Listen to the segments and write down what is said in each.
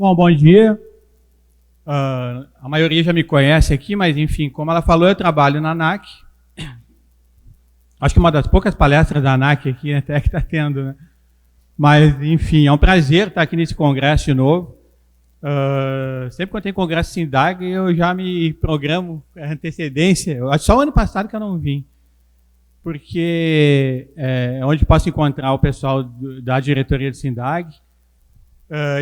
Bom, bom dia. A maioria já me conhece aqui, mas enfim, como ela falou, eu trabalho na ANAC. Acho que uma das poucas palestras da ANAC aqui até que está tendo, né? Mas, enfim, é um prazer estar aqui nesse congresso de novo. Sempre quando tem congresso SINDAG, eu já me programo com antecedência. Eu acho só o ano passado que eu não vim, porque é onde posso encontrar o pessoal da diretoria do SINDAG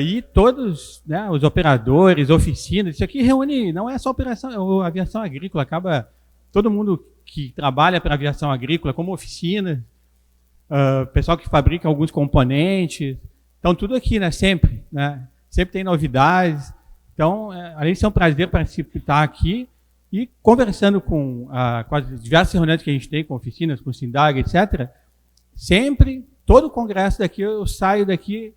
e todos, né, os operadores, oficinas. Isso aqui reúne, não é só operação, aviação agrícola, acaba todo mundo que trabalha para aviação agrícola, como oficina, pessoal que fabrica alguns componentes. Então, tudo aqui, né, sempre, né? Sempre tem novidades. Então, além de ser um prazer participar aqui e conversando com as diversas reuniões que a gente tem, com oficinas, com o SINDAG, etc., sempre, todo o congresso daqui, eu saio daqui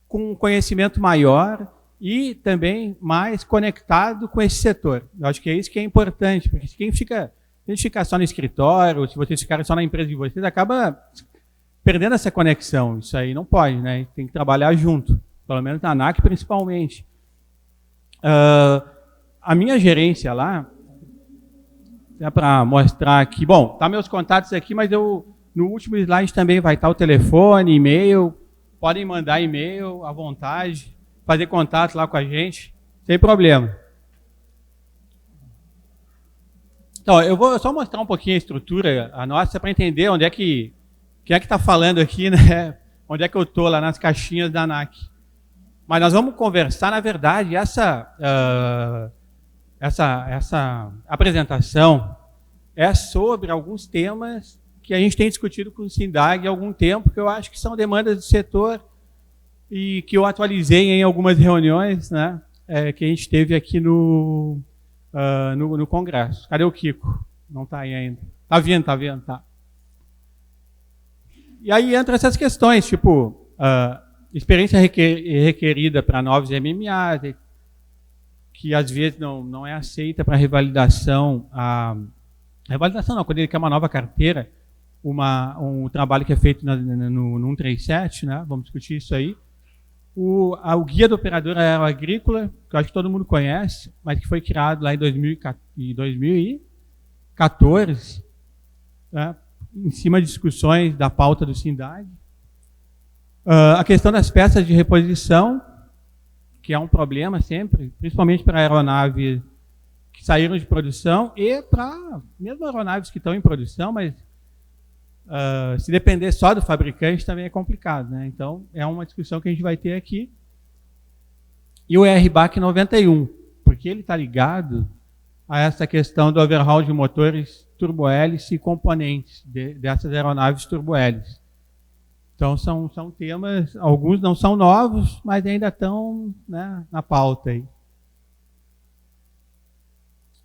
com um conhecimento maior e também mais conectado com esse setor. Eu acho que é isso que é importante, porque se a gente ficar só no escritório, ou se vocês ficarem só na empresa de vocês, acaba perdendo essa conexão. Isso aí não pode, né? Tem que trabalhar junto, pelo menos na ANAC principalmente. A minha gerência lá, é para mostrar aqui, bom, tá meus contatos aqui, mas no último slide também vai estar o telefone, e-mail, podem mandar e-mail à vontade, fazer contato lá com a gente, sem problema. Então, eu vou só mostrar um pouquinho a estrutura, a nossa, para entender onde é quem é que está falando aqui, né? Onde é que eu estou lá nas caixinhas da ANAC. Mas nós vamos conversar, na verdade, essa apresentação é sobre alguns temas que a gente tem discutido com o SINDAG há algum tempo, que eu acho que são demandas do setor e que eu atualizei em algumas reuniões, né, que a gente teve aqui no Congresso. Cadê o Kiko? Não está aí ainda. Está vendo, tá. E aí entram essas questões, tipo, experiência requerida para novos MMAs, que às vezes não é aceita para revalidação. Revalidação não, quando ele quer uma nova carteira, um trabalho que é feito no 137, né? Vamos discutir isso aí. O Guia do Operador Aeroagrícola, que eu acho que todo mundo conhece, mas que foi criado lá em 2014, né? Em cima de discussões da pauta do SINDAG. A questão das peças de reposição, que é um problema sempre, principalmente para aeronaves que saíram de produção e para mesmo aeronaves que estão em produção, mas se depender só do fabricante também é complicado, né? Então, é uma discussão que a gente vai ter aqui. E o RBAC 91, porque ele está ligado a essa questão do overhaul de motores turbohélice e componentes dessas aeronaves turbohélices. Então, são temas, alguns não são novos, mas ainda estão, né, na pauta aí.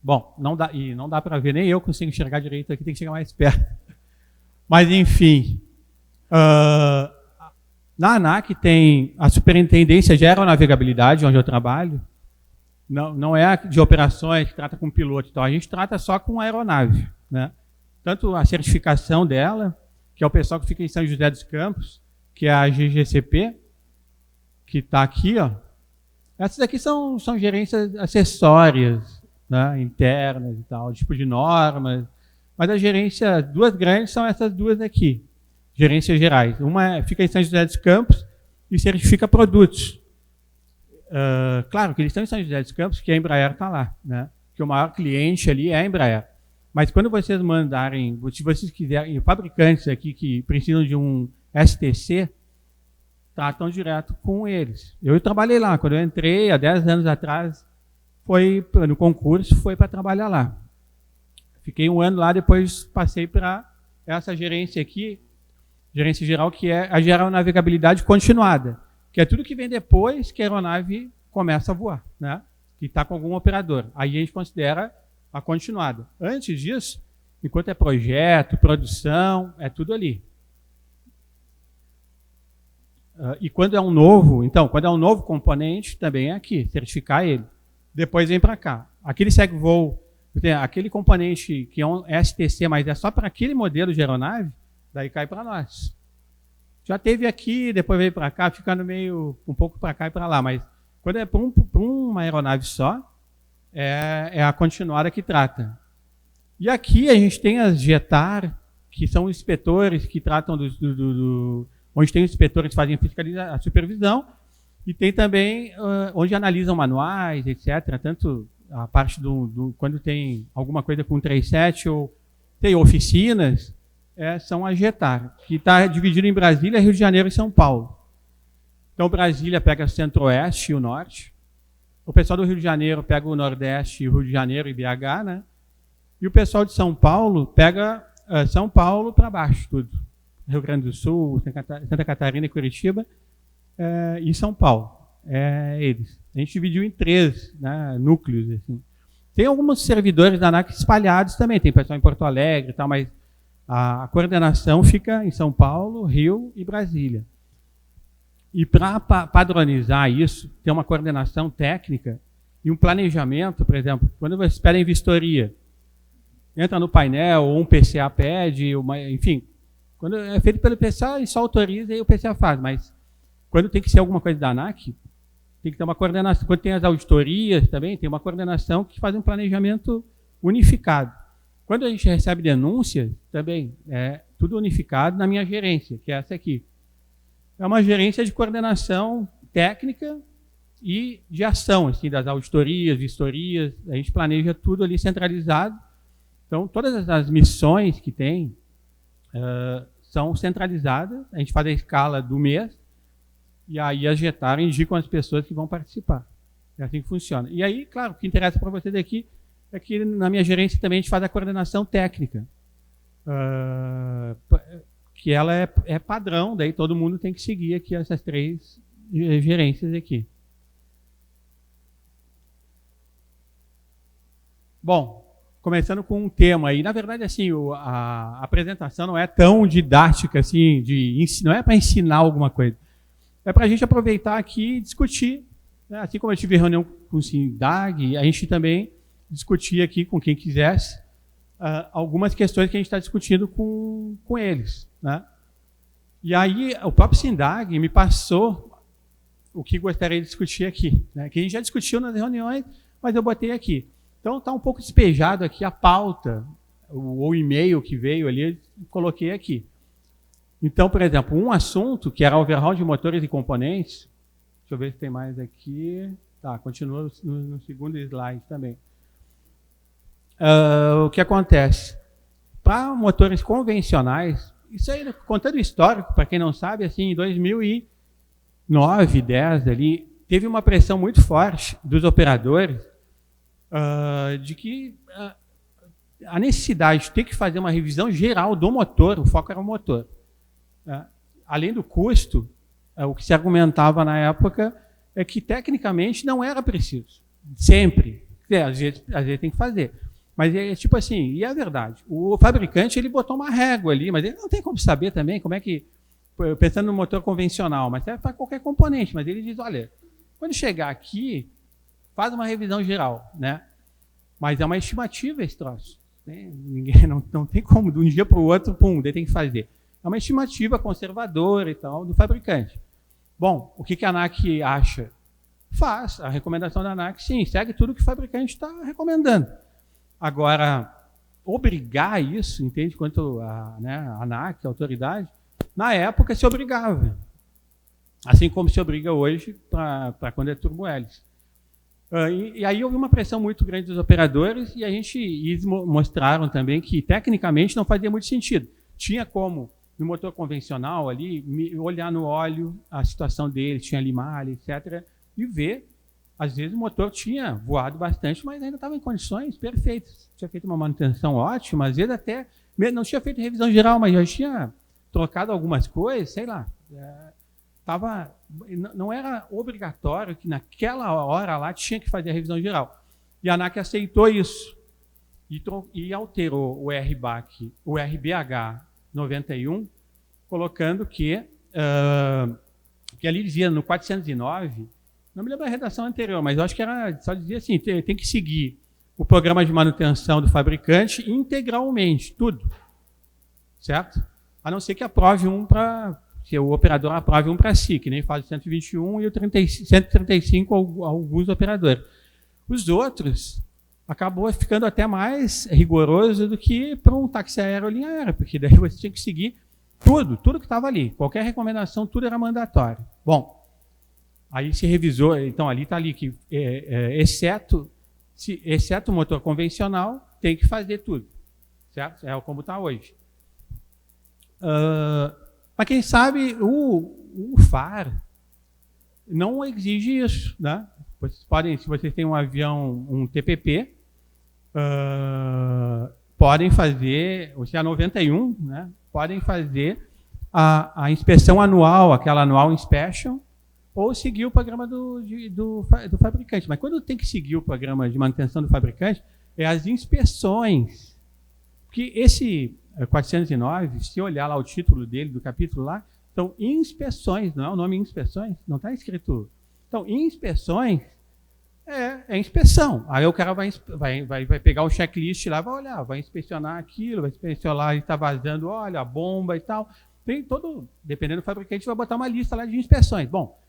Bom, não dá para ver, nem eu consigo enxergar direito aqui, tem que chegar mais perto. Mas, enfim, na ANAC tem a Superintendência de Aeronavegabilidade, onde eu trabalho. Não é a de operações que trata com piloto, então a gente trata só com aeronave, né? Tanto a certificação dela, que é o pessoal que fica em São José dos Campos, que é a GGCP, que está aqui, ó. Essas aqui são gerências acessórias, né, internas e tal, tipo de normas. Mas a gerência, duas grandes são essas duas aqui, gerências gerais. Uma fica em São José dos Campos e certifica produtos. Claro que eles estão em São José dos Campos, que a Embraer está lá, né? Que o maior cliente ali é a Embraer. Mas quando vocês mandarem, se vocês quiserem, fabricantes aqui que precisam de um STC, tratam direto com eles. Eu trabalhei lá, quando eu entrei, há 10 anos atrás, no concurso, foi para trabalhar lá. Fiquei um ano lá, depois passei para essa gerência aqui, gerência geral, que é a aeronavegabilidade continuada, que é tudo que vem depois que a aeronave começa a voar, né? Que está com algum operador. Aí a gente considera a continuada. Antes disso, enquanto é projeto, produção, é tudo ali. E quando é um novo, então, quando é um novo componente, também é aqui, certificar ele. Depois vem para cá. Aquele segue voo, aquele componente que é um STC, mas é só para aquele modelo de aeronave, daí cai para nós. Já teve aqui, depois veio para cá, ficando meio um pouco para cá e para lá, mas Quando é para uma aeronave só, é a continuada que trata. E aqui a gente tem as JETAR, que são os inspetores que tratam onde tem os inspetores que fazem a supervisão, e tem também onde analisam manuais, etc. Tanto a parte quando tem alguma coisa com 37 ou tem oficinas, são as JETAR, que está dividido em Brasília, Rio de Janeiro e São Paulo. Então, Brasília pega o Centro-Oeste e o Norte. O pessoal do Rio de Janeiro pega o Nordeste, Rio de Janeiro e BH, né? E o pessoal de São Paulo pega São Paulo para baixo, tudo. Rio Grande do Sul, Santa Catarina e Curitiba, e São Paulo. Eles. A gente dividiu em 3, né, núcleos. Assim. Tem alguns servidores da ANAC espalhados também, tem pessoal em Porto Alegre e tal, mas a coordenação fica em São Paulo, Rio e Brasília. E para padronizar isso, ter uma coordenação técnica e um planejamento, por exemplo, quando você espera em vistoria, entra no painel, ou um PCA pede, enfim, quando é feito pelo PCA, ele só autoriza e o PCA faz, mas quando tem que ser alguma coisa da ANAC, tem que ter uma coordenação. Quando tem as auditorias também, tem uma coordenação que faz um planejamento unificado. Quando a gente recebe denúncias, também é tudo unificado na minha gerência, que é essa aqui. É uma gerência de coordenação técnica e de ação, assim, das auditorias, vistorias, a gente planeja tudo ali centralizado. Então, todas as missões que tem são centralizadas, a gente faz a escala do mês, e aí as JETAR indicam as pessoas que vão participar. É assim que funciona. E aí, claro, o que interessa para vocês aqui é que na minha gerência também a gente faz a coordenação técnica, que ela é padrão, daí todo mundo tem que seguir aqui essas 3 gerências aqui. Bom, começando com um tema aí. Na verdade, assim, a apresentação não é tão didática, assim, não é para ensinar alguma coisa. É para a gente aproveitar aqui e discutir. Né? Assim como eu tive reunião com o SINDAG, a gente também discutir aqui com quem quisesse algumas questões que a gente está discutindo com eles. Né? E aí, o próprio SINDAG me passou o que gostaria de discutir aqui. Né? Que a gente já discutiu nas reuniões, mas eu botei aqui. Então, está um pouco despejado aqui a pauta, o e-mail que veio ali, eu coloquei aqui. Então, por exemplo, um assunto que era overhaul de motores e componentes, deixa eu ver se tem mais aqui. Tá, continua no segundo slide também. O que acontece? Para motores convencionais, isso aí, contando o histórico, para quem não sabe, assim, em 2009, 2010, ali, teve uma pressão muito forte dos operadores de que a necessidade de ter que fazer uma revisão geral do motor, o foco era o motor. Além do custo, o que se argumentava na época é que tecnicamente não era preciso. Sempre. Às vezes tem que fazer. Mas é tipo assim, e é verdade. O fabricante ele botou uma régua ali, mas ele não tem como saber também como é que, pensando no motor convencional, mas serve para qualquer componente, mas ele diz, olha, quando chegar aqui, faz uma revisão geral, né? Mas é uma estimativa esse troço. Né? Ninguém, não tem como, de um dia para o outro, pum, ele tem que fazer. É uma estimativa conservadora e tal, do fabricante. Bom, o que a ANAC acha? Faz. A recomendação da ANAC, sim, segue tudo que o fabricante está recomendando. Agora, obrigar isso, entende? Quanto a ANAC, a autoridade, na época se obrigava. Assim como se obriga hoje para quando é turbo-hélice. E aí houve uma pressão muito grande dos operadores e eles mostraram também que tecnicamente não fazia muito sentido. Tinha como, no motor convencional ali, olhar no óleo a situação dele, tinha ali malha, etc., e ver, às vezes o motor tinha voado bastante, mas ainda estava em condições perfeitas. Tinha feito uma manutenção ótima, às vezes até, não tinha feito revisão geral, mas já tinha trocado algumas coisas, sei lá. Não era obrigatório que naquela hora lá tinha que fazer a revisão geral. E a ANAC aceitou isso e alterou o RBH 91, colocando que ali dizia no 409, não me lembro da redação anterior, mas eu acho que só dizia assim, tem que seguir o programa de manutenção do fabricante integralmente, tudo. Certo? A não ser que aprove um para se o operador aprove um para si, que nem faz o 121 e o 135 alguns operadores. Os outros acabou ficando até mais rigoroso do que para um táxi aéreo ou linha aérea, porque daí você tinha que seguir tudo que estava ali. Qualquer recomendação, tudo era mandatório. Bom, aí se revisou, então ali está ali que, exceto o motor convencional, tem que fazer tudo. Certo? É como está hoje. Mas quem sabe o FAR não exige isso, né? Vocês podem, se vocês têm um avião, um TPP, podem fazer, o CA91, né? Podem fazer a inspeção anual, aquela annual inspection, ou seguir o programa do fabricante. Mas quando tem que seguir o programa de manutenção do fabricante, é as inspeções. Porque esse 409, se olhar lá o título dele, do capítulo lá, são inspeções, não é o nome inspeções? Não está escrito. Então, inspeções é inspeção. Aí o cara vai pegar o checklist lá, vai olhar, vai inspecionar aquilo, vai inspecionar se está vazando, olha, a bomba e tal. Tem todo, dependendo do fabricante, vai botar uma lista lá de inspeções. Bom,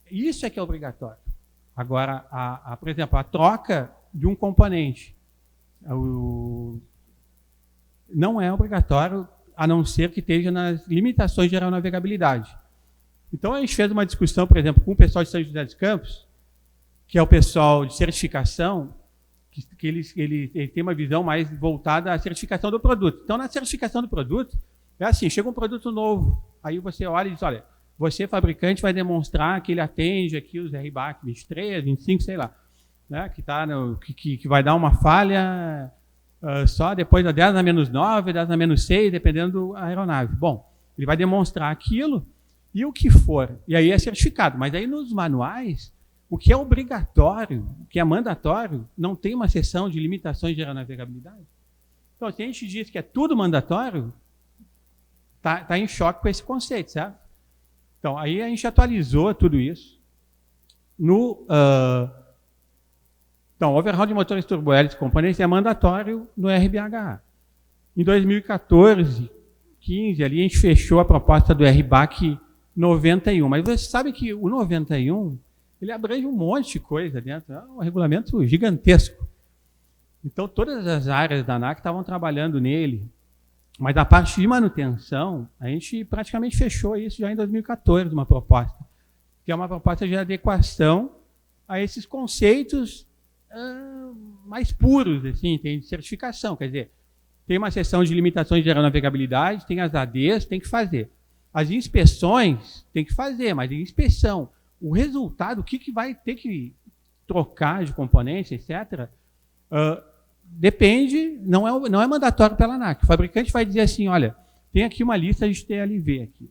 isso é que é obrigatório. Agora, por exemplo, a troca de um componente não é obrigatório, a não ser que esteja nas limitações de aeronavegabilidade. Então, a gente fez uma discussão, por exemplo, com o pessoal de São José dos Campos, que é o pessoal de certificação, que ele tem uma visão mais voltada à certificação do produto. Então, na certificação do produto, é assim, chega um produto novo, aí você olha e diz, olha, você, fabricante, vai demonstrar que ele atende aqui os RBAC 23, 25, sei lá, né, que vai dar uma falha só depois da 10 na menos 9, 10 na menos 6, dependendo da aeronave. Bom, ele vai demonstrar aquilo e o que for. E aí é certificado. Mas aí nos manuais, o que é obrigatório, o que é mandatório, não tem uma seção de limitações de aeronavegabilidade. Então, se a gente diz que é tudo mandatório, está em choque com esse conceito, certo? Então, aí a gente atualizou tudo isso. Então, o overhaul de motores turbohélices e componentes é mandatório no RBHA. Em 2014, 15, ali a gente fechou a proposta do RBAC 91. Mas você sabe que o 91, ele abrange um monte de coisa dentro. É um regulamento gigantesco. Então, todas as áreas da ANAC estavam trabalhando nele. Mas a parte de manutenção, a gente praticamente fechou isso já em 2014, uma proposta. Que é uma proposta de adequação a esses conceitos mais puros, assim, tem de certificação. Quer dizer, tem uma seção de limitações de aeronavegabilidade, tem as ADs, tem que fazer. As inspeções, tem que fazer, mas a inspeção, o resultado, o que vai ter que trocar de componentes, etc., depende, não é mandatório pela ANAC. O fabricante vai dizer assim, olha, tem aqui uma lista de TLV aqui.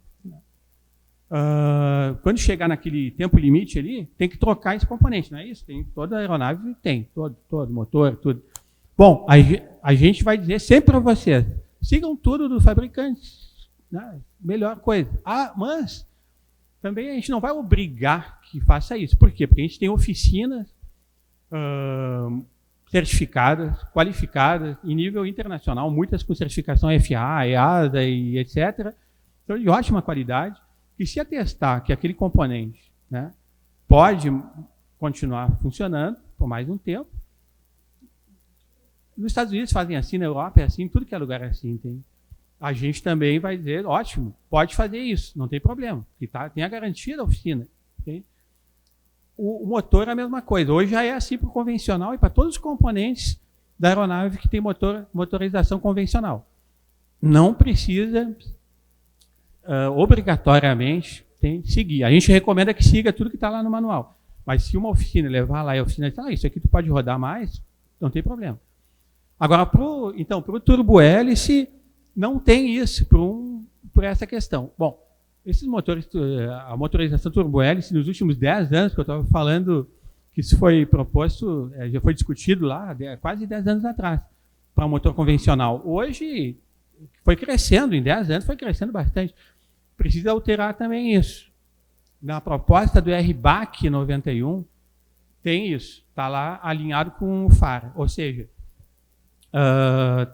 Quando chegar naquele tempo limite ali, tem que trocar esse componente, não é isso? Tem, toda aeronave tem, todo motor, tudo. Bom, a gente vai dizer sempre para vocês, sigam tudo do fabricante, né? Melhor coisa. Mas também a gente não vai obrigar que faça isso. Por quê? Porque a gente tem oficinas certificadas, qualificadas, em nível internacional, muitas com certificação FAA, EASA e etc., então, de ótima qualidade, e se atestar que aquele componente, né, pode continuar funcionando por mais um tempo. Nos Estados Unidos fazem assim, na Europa é assim, tudo que é lugar é assim. A gente também vai dizer, ótimo, pode fazer isso, não tem problema, porque tem a garantia da oficina. Okay? O motor é a mesma coisa. Hoje já é assim para o convencional e para todos os componentes da aeronave que tem motorização convencional. Não precisa obrigatoriamente seguir. A gente recomenda que siga tudo que está lá no manual. Mas se uma oficina levar lá e a oficina diz, isso aqui tu pode rodar mais, não tem problema. Agora, para o turbohélice, não tem isso por essa questão. Bom, esses motores, a motorização turbohélice, nos últimos 10 anos, que eu estava falando que isso foi proposto, já foi discutido lá, quase 10 anos atrás, para o motor convencional. Hoje, foi crescendo, em 10 anos foi crescendo bastante. Precisa alterar também isso. Na proposta do RBAC 91, tem isso. Está lá alinhado com o FAR. Ou seja,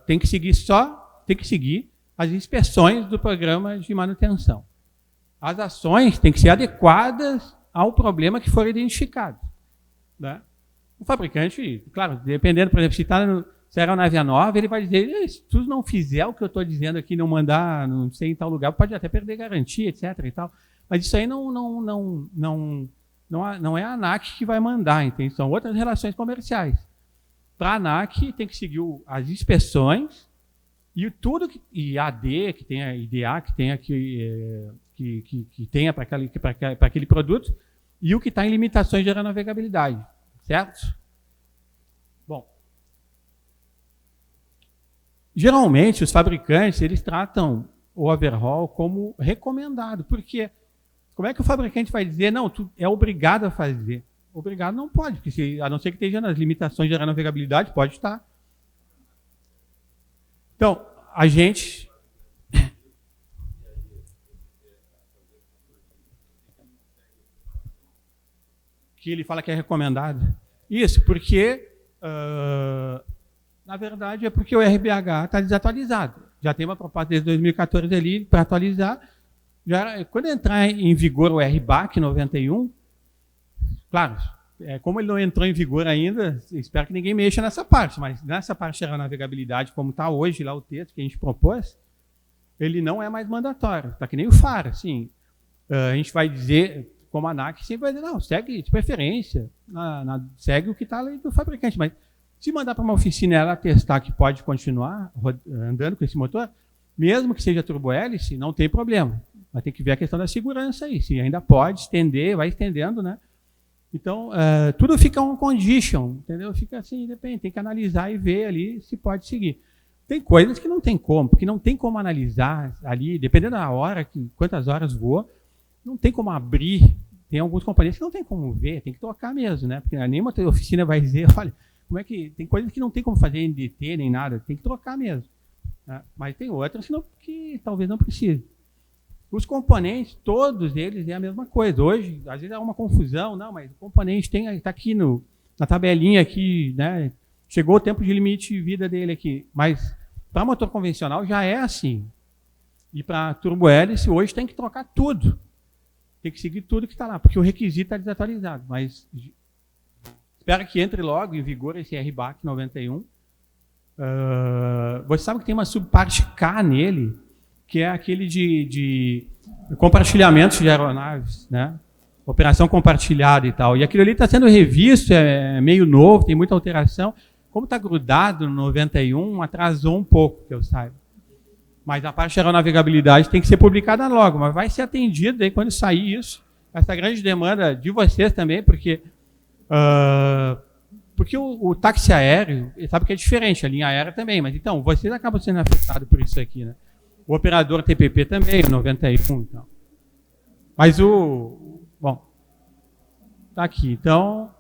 tem que seguir as inspeções do programa de manutenção. As ações têm que ser adequadas ao problema que for identificado. Né? O fabricante, claro, dependendo, por exemplo, se a aeronave é nova, ele vai dizer, se tu não fizer o que eu estou dizendo aqui, não mandar, não sei, em tal lugar, pode até perder garantia, etc. E tal. Mas isso aí não é a ANAC que vai mandar, entende? São outras relações comerciais. Para a ANAC, tem que seguir as inspeções e tudo e AD, que tenha IDA, que tenha que tenha para aquele produto, e o que está em limitações de aeronavegabilidade, certo? Bom, geralmente os fabricantes eles tratam o overhaul como recomendado, porque como é que o fabricante vai dizer, não, tu é obrigado a fazer? Obrigado não pode, porque a não ser que esteja nas limitações de aeronavegabilidade, pode estar. Então, a gente... que ele fala que é recomendado. Isso, porque, na verdade, é porque o RBH está desatualizado. Já tem uma proposta desde 2014 ali para atualizar. Quando entrar em vigor o RBAC 91, claro, como ele não entrou em vigor ainda, espero que ninguém mexa nessa parte, mas nessa parte da navegabilidade, como está hoje lá o texto que a gente propôs, ele não é mais mandatório. Está que nem o FAR, assim. A gente vai dizer, como a ANAC, sempre vai dizer, não, segue de preferência, segue o que está ali do fabricante, mas se mandar para uma oficina ela testar que pode continuar andando com esse motor, mesmo que seja turbo-hélice, não tem problema. Mas tem que ver a questão da segurança aí, se ainda pode estender, vai estendendo, né? Então, tudo fica on condition, entendeu? Fica assim, depende, tem que analisar e ver ali se pode seguir. Tem coisas que não tem como, porque não tem como analisar ali, dependendo da hora, quantas horas voa, não tem como abrir, tem alguns componentes que não tem como ver, tem que tocar mesmo, né? Porque nenhuma oficina vai dizer, olha, como é que... Tem coisas que não tem como fazer NDT nem nada, tem que trocar mesmo. Né? Mas tem outras que talvez não precise. Os componentes, todos eles é a mesma coisa. Hoje, às vezes há uma confusão, não, mas o componente está aqui na tabelinha aqui, né? Chegou o tempo de limite de vida dele aqui. Mas para motor convencional já é assim. E para turbo-hélice, hoje tem que trocar tudo. Tem que seguir tudo que está lá, porque o requisito está desatualizado. Mas espero que entre logo em vigor esse RBAC 91. Você sabe que tem uma subparte K nele, que é aquele de compartilhamento de aeronaves, né? Operação compartilhada e tal. E aquilo ali está sendo revisto, é meio novo, tem muita alteração. Como está grudado no 91, atrasou um pouco, que eu saiba. Mas a parte de aeronavegabilidade tem que ser publicada logo, mas vai ser atendido aí quando sair isso. Essa grande demanda de vocês também, porque o táxi aéreo, sabe que é diferente, a linha aérea também, mas então, vocês acabam sendo afetados por isso aqui, né? O operador TPP também, 91, então. Mas bom, tá aqui, então...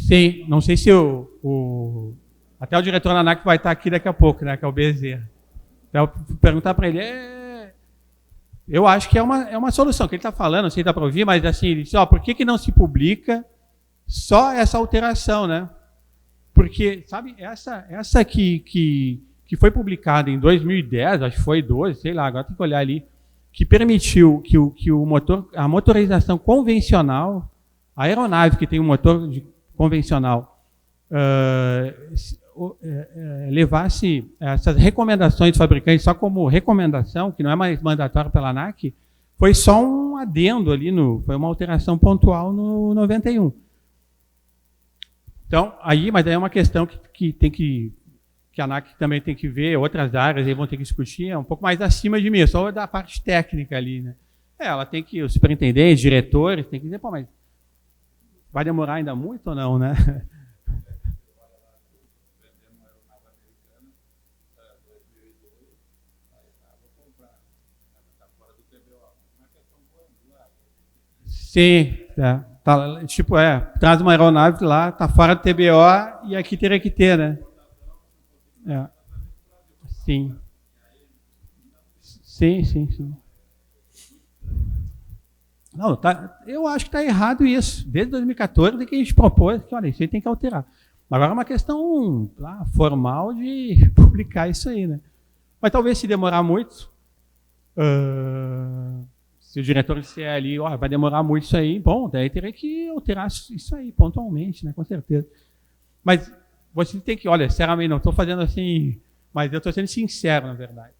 Sim, não sei se até o diretor da ANAC vai estar aqui daqui a pouco, né, que é o Bezerra. Então, eu vou perguntar para ele, eu acho que é uma solução, que ele está falando, não sei se dá para ouvir, mas assim, ele disse, por que não se publica só essa alteração, né? Porque, sabe, essa que foi publicada em 2010, acho que foi 12, sei lá, agora tem que olhar ali, que permitiu que a motorização convencional, a aeronave que tem um motor convencional, levasse essas recomendações dos fabricantes só como recomendação, que não é mais mandatório pela ANAC, foi só um adendo ali, foi uma alteração pontual no 91. Então, mas aí é uma questão que a ANAC também tem que ver, outras áreas aí vão ter que discutir, é um pouco mais acima de mim, só da parte técnica ali, né? Ela tem que, os superintendentes, diretores, tem que dizer, mas vai demorar ainda muito ou não, né? Sim, traz uma aeronave lá, está fora do TBO e aqui teria que ter, né? Sim. Sim. Não, eu acho que está errado isso. Desde 2014 que a gente propôs que, olha, isso aí tem que alterar. Agora é uma questão formal de publicar isso aí, né? Mas talvez se demorar muito, se o diretor disser ali, vai demorar muito isso aí, bom, daí teria que alterar isso aí pontualmente, né? Com certeza. Mas você tem que, olha, sinceramente, não estou fazendo assim, mas eu estou sendo sincero, na verdade.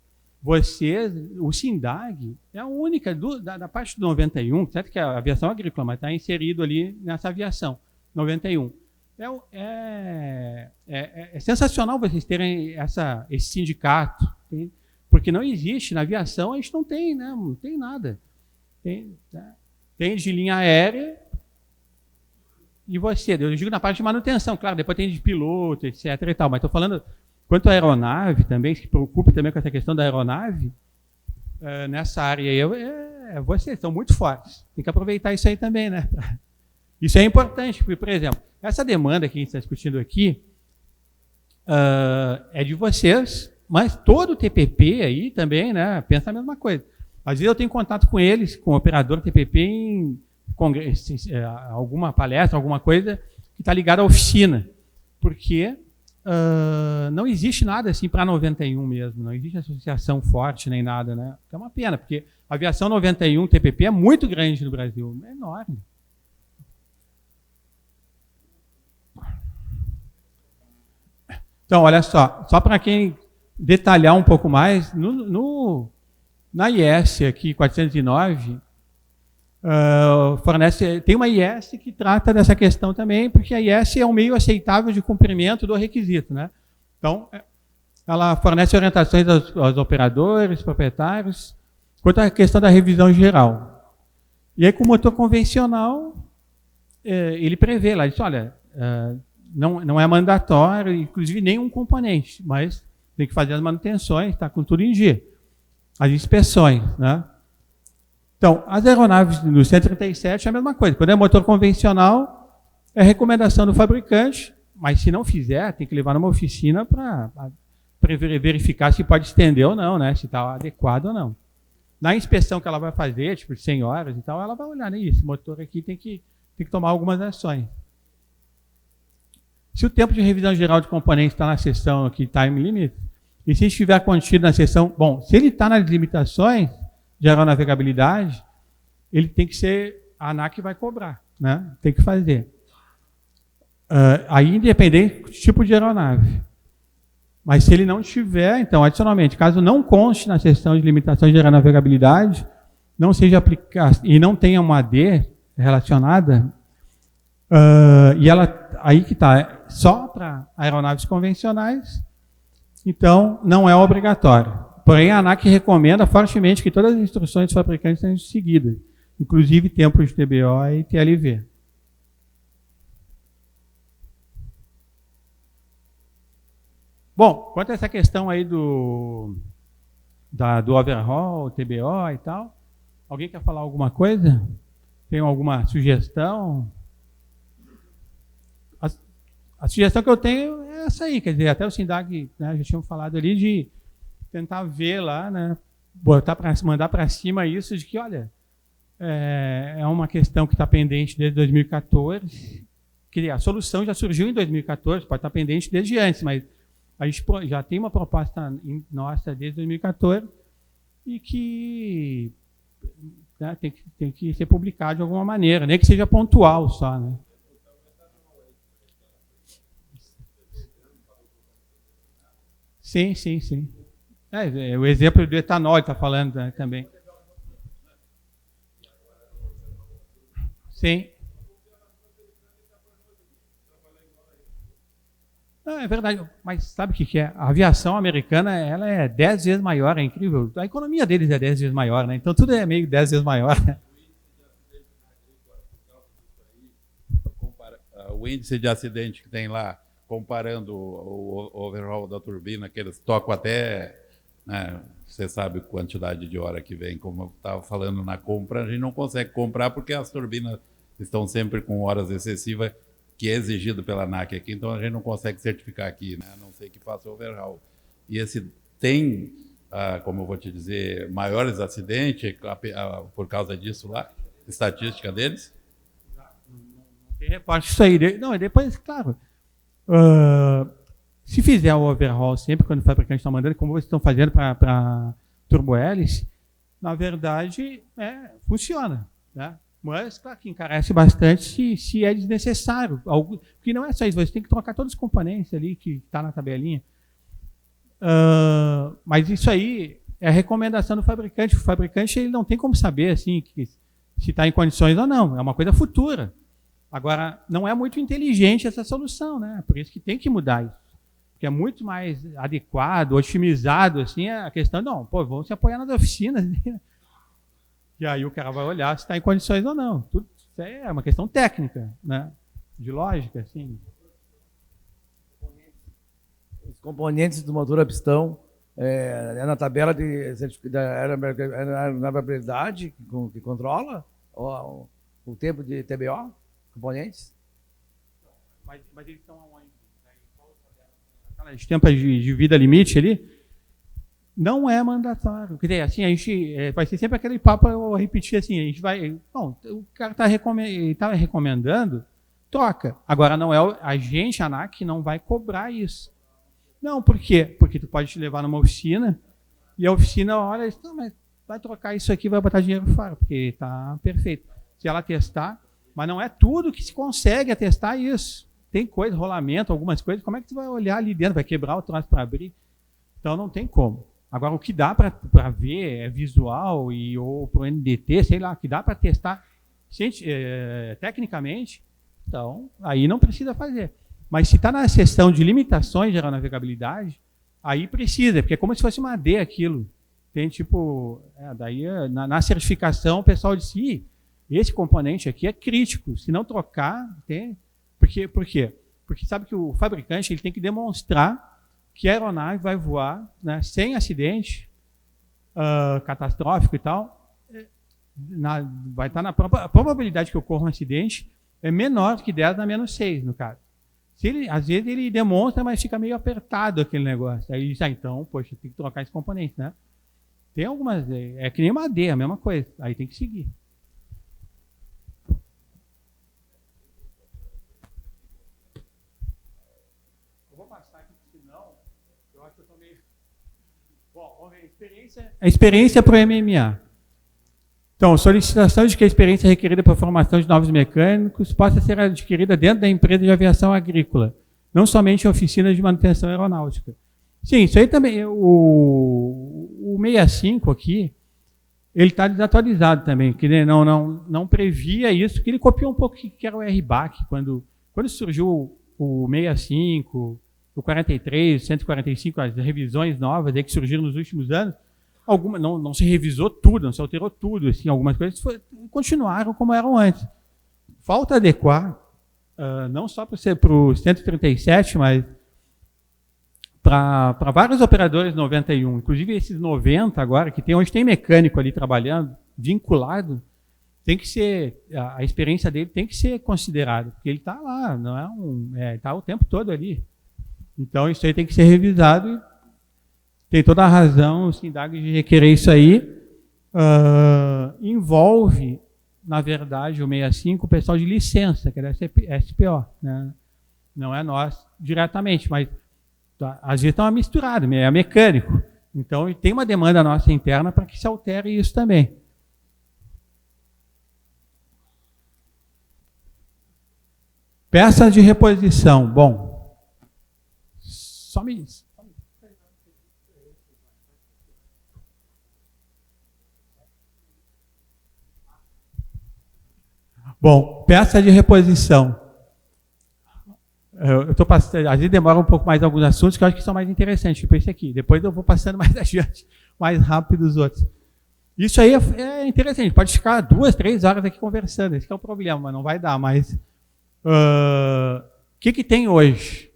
O SINDAG é a única, da parte do 91, certo que é a aviação agrícola, mas está inserido ali nessa aviação, 91. É sensacional vocês terem esse sindicato, porque não existe, na aviação a gente não tem, né? Não tem nada. Tem de linha aérea e eu digo na parte de manutenção, claro, depois tem de piloto, etc. e tal, mas estou falando quanto à aeronave também, se preocupe também com essa questão da aeronave, nessa área aí, vocês estão muito fortes. Tem que aproveitar isso aí também, né? Isso é importante, porque, por exemplo, essa demanda que a gente está discutindo aqui é de vocês, mas todo o TPP aí também, né, pensa a mesma coisa. Às vezes eu tenho contato com eles, com o operador TPP em congresso, alguma palestra, alguma coisa que está ligada à oficina, porque não existe nada assim para 91 mesmo, não existe associação forte nem nada, né? É uma pena, porque a aviação 91 TPP é muito grande no Brasil, é enorme. Então, olha só para quem detalhar um pouco mais, na IS aqui, 409, tem uma IS que trata dessa questão também, porque a IS é um meio aceitável de cumprimento do requisito, né? Então, ela fornece orientações aos operadores, proprietários, quanto à questão da revisão geral. E aí, com o motor convencional, ele prevê lá, diz, olha, não é mandatório, inclusive nenhum componente, mas tem que fazer as manutenções, está com tudo em dia. As inspeções, né? Então, as aeronaves do 137 é a mesma coisa. Quando é motor convencional, é recomendação do fabricante, mas se não fizer, tem que levar numa oficina para verificar se pode estender ou não, né? Se está adequado ou não. Na inspeção que ela vai fazer, tipo de 100 horas e tal, ela vai olhar, né? Esse motor aqui tem que tomar algumas ações. Se o tempo de revisão geral de componentes está na seção aqui, time limit, e se estiver contido na seção, bom, se ele está nas limitações de aeronavegabilidade, ele tem que ser, a ANAC vai cobrar, né? Tem que fazer. Aí, independente do tipo de aeronave. Mas se ele não tiver, então, adicionalmente, caso não conste na seção de limitações de aeronavegabilidade, não seja aplicado, e não tenha uma AD relacionada, e ela, aí que está, só para aeronaves convencionais, então não é obrigatório. Porém, a ANAC recomenda fortemente que todas as instruções dos fabricantes sejam seguidas, inclusive tempos de TBO e TLV. Bom, quanto a essa questão aí do overhaul, TBO e tal, alguém quer falar alguma coisa? Tem alguma sugestão? A sugestão que eu tenho é essa aí, quer dizer, até o SINDAG, né, já tinham falado ali de tentar ver lá, né, mandar para cima isso de que, olha, é uma questão que está pendente desde 2014, que a solução já surgiu em 2014, pode estar pendente desde antes, mas a gente já tem uma proposta nossa desde 2014 e que, né, tem que ser publicado de alguma maneira, nem que seja pontual só, né? Sim, sim, sim. O exemplo do etanol está falando, né, também. Sim. Não, é verdade, mas sabe o que é? A aviação americana, ela é 10 vezes maior, é incrível. A economia deles é 10 vezes maior, né? Então tudo é meio 10 vezes maior. Né? O índice de acidente que tem lá, comparando o overhaul da turbina, que eles tocam até, né, você sabe a quantidade de hora que vem, como eu estava falando na compra, a gente não consegue comprar porque as turbinas estão sempre com horas excessivas, que é exigido pela ANAC aqui, então a gente não consegue certificar aqui, né, a não ser que faça overhaul. E esse tem, como eu vou te dizer, maiores acidentes por causa disso lá, estatística deles? Não tem reporte disso aí. Não, depois, claro, Se fizer o overhaul sempre, quando o fabricante está mandando, como vocês estão fazendo para turbo-hélice, na verdade, funciona. Né? Mas, claro, que encarece bastante se é desnecessário. Porque não é só isso, você tem que trocar todos os componentes ali que está na tabelinha. Mas isso aí é a recomendação do fabricante. O fabricante ele não tem como saber assim, se está em condições ou não. É uma coisa futura. Agora, não é muito inteligente essa solução, né? Por isso que tem que mudar isso. Porque é muito mais adequado, otimizado, assim, a questão, não, vamos se apoiar nas oficinas. E aí o cara vai olhar se está em condições ou não. Tudo isso é uma questão técnica, né? De lógica, assim. Os componentes do motor a pistão na tabela da aeronavegabilidade que controla o tempo de TBO, componentes? Mas eles estão aonde? Aquelas tempas de vida limite ali, não é mandatório. Quer dizer, assim, a gente vai ser sempre aquele papo, eu repetir assim, a gente vai... Bom, o cara está recomendando, troca. Agora, não é a gente, a ANAC, que não vai cobrar isso. Não, por quê? Porque tu pode te levar numa oficina e a oficina olha e diz, não, mas vai trocar isso aqui, vai botar dinheiro fora, porque está perfeito. Se ela testar, mas não é tudo que se consegue atestar isso. Tem coisa, rolamento, algumas coisas, como é que tu vai olhar ali dentro? Vai quebrar o troço para abrir? Então não tem como. Agora, o que dá para ver é visual ou para o NDT, sei lá, o que dá para testar tecnicamente, então aí não precisa fazer. Mas se está na seção de limitações de aeronavegabilidade, aí precisa, porque é como se fosse uma AD aquilo. Tem tipo, daí na certificação o pessoal disse, esse componente aqui é crítico, se não trocar, tem... Por quê? Porque sabe que o fabricante ele tem que demonstrar que a aeronave vai voar, né, sem acidente catastrófico e tal. Vai estar na a probabilidade que ocorra um acidente é menor que 10 na menos 6, no caso. Às vezes ele demonstra, mas fica meio apertado aquele negócio. Aí diz, então, poxa, tem que trocar esse componente, né? Tem algumas, é que nem uma AD, a mesma coisa. Aí tem que seguir. A experiência para o MMA. Então, solicitação de que a experiência requerida para a formação de novos mecânicos possa ser adquirida dentro da empresa de aviação agrícola, não somente em oficinas de manutenção aeronáutica. Sim, isso aí também, o 65 aqui, ele está desatualizado também, que não previa isso, que ele copiou um pouco que era o RBAC, quando surgiu o 65, o 43, o 145, as revisões novas aí que surgiram nos últimos anos, não se revisou tudo, não se alterou tudo, assim, algumas coisas continuaram como eram antes. Falta adequar, não só para o 137, mas para vários operadores 91, inclusive esses 90 agora, onde tem mecânico ali trabalhando, vinculado, tem que ser, a experiência dele tem que ser considerada, porque ele está lá, não está o tempo todo ali. Então, isso aí tem que ser revisado e tem toda a razão o SINDAG de requerer isso aí. Envolve, na verdade, o 65, o pessoal de licença, que é da SPO. Né? Não é nós diretamente, mas às vezes está misturado, é mecânico. Então, tem uma demanda nossa interna para que se altere isso também. Peças de reposição. Bom, só me... Bom, peça de reposição. Eu estou passando, às vezes demora um pouco mais alguns assuntos que eu acho que são mais interessantes, tipo esse aqui. Depois eu vou passando mais adiante, mais rápido os outros. Isso aí é interessante, pode ficar 2, 3 horas aqui conversando, esse é o problema, mas não vai dar. Mas o que tem hoje?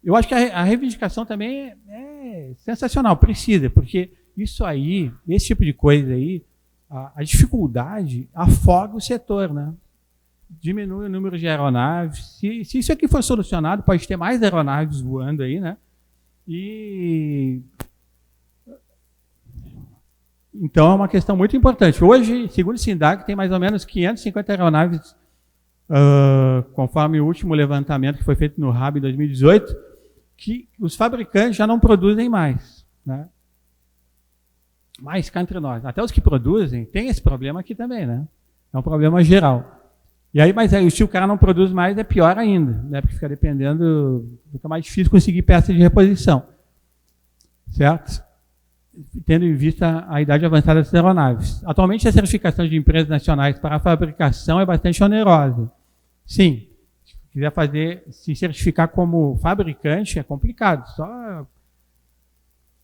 Eu acho que a reivindicação também é sensacional, precisa, porque isso aí, esse tipo de coisa aí, a dificuldade afoga o setor, né? Diminui o número de aeronaves. Se isso aqui for solucionado, pode ter mais aeronaves voando aí, né? Então é uma questão muito importante. Hoje, segundo o SINDAG, tem mais ou menos 550 aeronaves conforme o último levantamento que foi feito no RAB em 2018, que os fabricantes já não produzem mais, né? Mas cá entre nós, até os que produzem, tem esse problema aqui também, né? É um problema geral. E aí, mas aí, se o cara não produz mais, é pior ainda, né? Porque fica dependendo, fica mais difícil conseguir peças de reposição, certo? Tendo em vista a idade avançada das aeronaves. Atualmente, a certificação de empresas nacionais para a fabricação é bastante onerosa. Sim, se quiser se certificar como fabricante, é complicado.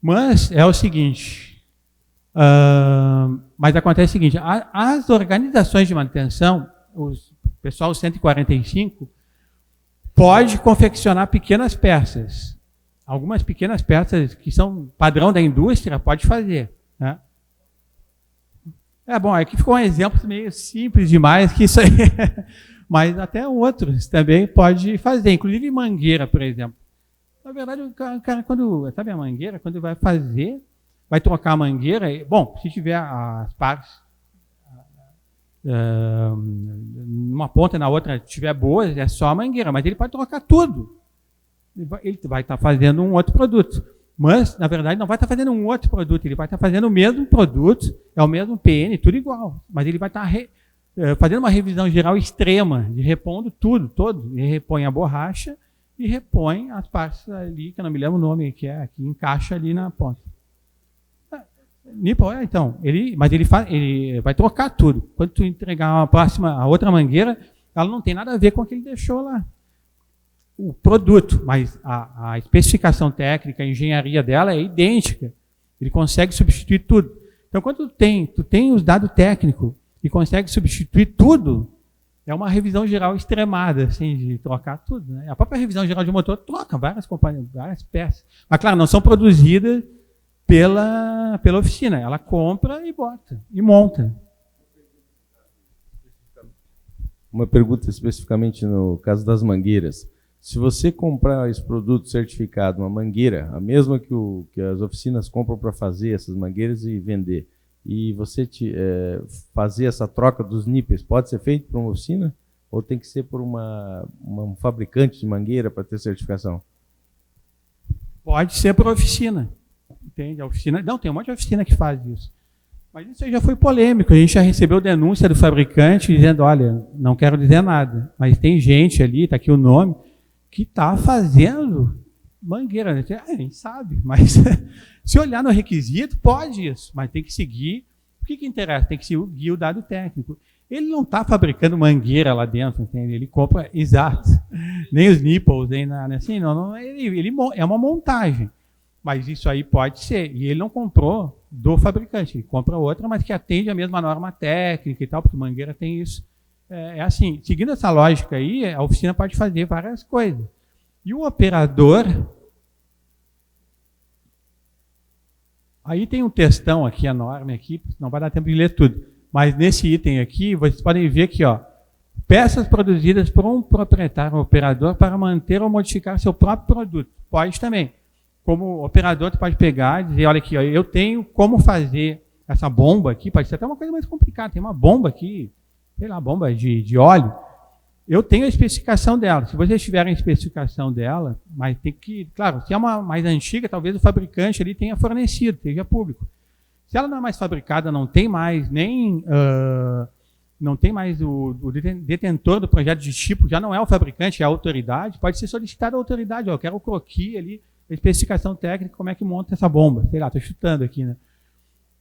Mas é o seguinte, mas acontece o seguinte, as organizações de manutenção, o pessoal 145, pode confeccionar pequenas peças. Algumas pequenas peças que são padrão da indústria, pode fazer, né? Bom, aqui ficou um exemplo meio simples demais, que isso aí, mas até outros também pode fazer, inclusive mangueira, por exemplo. Na verdade, o cara quando, sabe a mangueira, quando vai fazer, vai trocar a mangueira, bom, se tiver as partes numa ponta e na outra estiver boas, é só a mangueira, mas ele pode trocar tudo. Ele vai estar fazendo um outro produto. Mas, na verdade, não vai estar fazendo um outro produto, ele vai estar fazendo o mesmo produto, é o mesmo PN, tudo igual. Mas ele vai estar fazendo uma revisão geral extrema, de repondo tudo, todo. Ele repõe a borracha e repõe as partes ali, que eu não me lembro o nome, que encaixa ali na ponta. Nipple, então, mas ele vai trocar tudo. Quando tu entregar a outra mangueira, ela não tem nada a ver com o que ele deixou lá. O produto, mas a especificação técnica, a engenharia dela é idêntica. Ele consegue substituir tudo. Então, quando tu tem os dados técnicos e consegue substituir tudo, é uma revisão geral extremada, assim, de trocar tudo, né? A própria revisão geral de motor troca várias companhias, várias peças. Mas, claro, não são produzidas pela oficina. Ela compra e bota, e monta. Uma pergunta especificamente no caso das mangueiras. Se você comprar esse produto certificado, uma mangueira, a mesma que as oficinas compram para fazer essas mangueiras e vender, e você fazer essa troca dos nípeis, pode ser feito por uma oficina? Ou tem que ser por um fabricante de mangueira para ter certificação? Pode ser por oficina. Entende? A oficina, não, tem um monte de oficina que faz isso. Mas isso aí já foi polêmico. A gente já recebeu denúncia do fabricante dizendo, olha, não quero dizer nada, mas tem gente ali, está aqui o nome, que está fazendo mangueira. A gente sabe, mas se olhar no requisito, pode isso, mas tem que seguir. O que interessa? Tem que seguir o dado técnico. Ele não está fabricando mangueira lá dentro, entende? Ele compra, exato, nem os nipples, nem nada assim, não, ele é uma montagem. Mas isso aí pode ser. E ele não comprou do fabricante, ele compra outra, mas que atende a mesma norma técnica e tal, porque mangueira tem isso. É assim, seguindo essa lógica aí, a oficina pode fazer várias coisas. E o operador... Aí tem um textão aqui, enorme aqui, não vai dar tempo de ler tudo. Mas nesse item aqui, vocês podem ver que, ó, peças produzidas por um proprietário operador para manter ou modificar seu próprio produto. Pode também. Como operador, tu pode pegar e dizer, olha aqui, ó, eu tenho como fazer essa bomba aqui, pode ser até uma coisa mais complicada, tem uma bomba aqui, sei lá, bomba de óleo, eu tenho a especificação dela. Se vocês tiverem a especificação dela, mas tem que, claro, se é uma mais antiga, talvez o fabricante ali tenha fornecido, seja público. Se ela não é mais fabricada, não tem mais não tem mais o detentor do projeto de tipo, já não é o fabricante, é a autoridade, pode ser solicitada a autoridade, ó, eu quero o croquis ali, a especificação técnica, como é que monta essa bomba, sei lá, estou chutando aqui, né?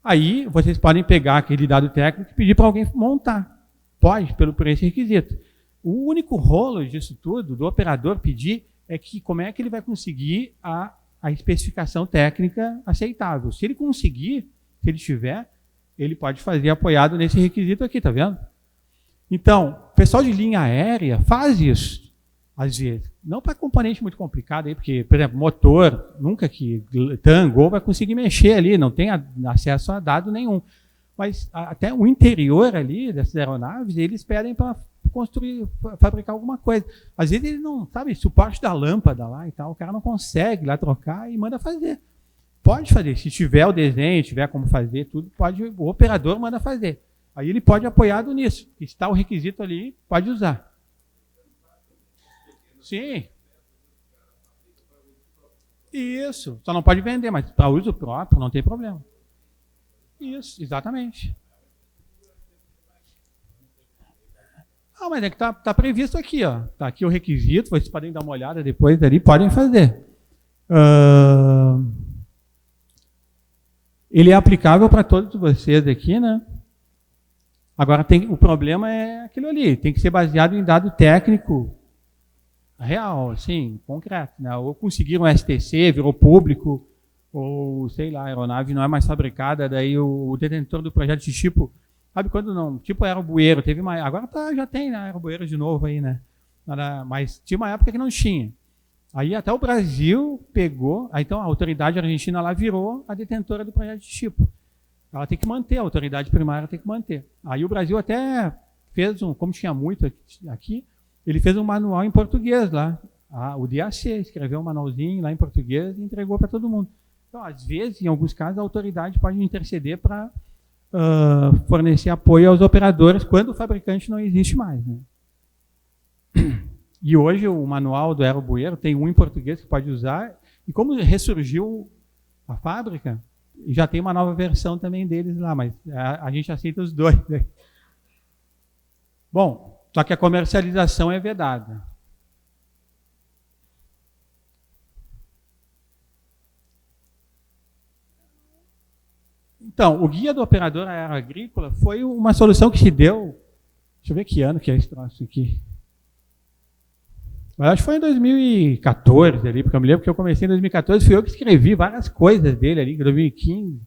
Aí vocês podem pegar aquele dado técnico e pedir para alguém montar. Pode, por esse requisito. O único rolo disso tudo, do operador pedir, é que como é que ele vai conseguir a especificação técnica aceitável. Se ele conseguir, se ele tiver, ele pode fazer apoiado nesse requisito aqui, tá vendo? Então, o pessoal de linha aérea faz isso, às vezes. Não para componente muito complicado, aí, porque, por exemplo, motor, nunca que Tango vai conseguir mexer ali, não tem acesso a dado nenhum. Mas até o interior ali dessas aeronaves, eles pedem para construir, fabricar alguma coisa. Às vezes ele não, sabe, suporte da lâmpada lá e tal, o cara não consegue lá trocar e manda fazer. Pode fazer, se tiver o desenho, tiver como fazer tudo, o operador manda fazer. Aí ele pode apoiado nisso, está o requisito ali, pode usar. Sim. Isso. Só não pode vender, mas para uso próprio não tem problema. Isso, exatamente. Ah, mas é que tá previsto aqui, ó. Tá aqui o requisito, vocês podem dar uma olhada depois ali, podem fazer. Ele é aplicável para todos vocês aqui, né? Agora, o problema é aquilo ali, tem que ser baseado em dado técnico real, assim, concreto, né? Ou conseguiram um STC, virou público, ou, sei lá, a aeronave não é mais fabricada, daí o detentor do projeto de tipo, sabe quando não, tipo aerobueiro, teve uma, agora já tem, né, aerobueiro de novo aí, né? Mas tinha uma época que não tinha. Aí até o Brasil pegou, então a autoridade argentina lá virou a detentora do projeto de tipo. Ela tem que manter, a autoridade primária tem que manter. Aí o Brasil até fez como tinha muito aqui, ele fez um manual em português lá. O DAC escreveu um manualzinho lá em português e entregou para todo mundo. Então, às vezes, em alguns casos, a autoridade pode interceder para fornecer apoio aos operadores quando o fabricante não existe mais, né? E hoje o manual do aerobueiro tem um em português que pode usar, e como ressurgiu a fábrica, já tem uma nova versão também deles lá, mas a gente aceita os dois, né? Bom, só que a comercialização é vedada. Então, o guia do operador aeroagrícola foi uma solução que se deu, deixa eu ver que ano que é esse troço aqui. Mas acho que foi em 2014 ali, porque eu me lembro que eu comecei em 2014, fui eu que escrevi várias coisas dele ali, em 2015,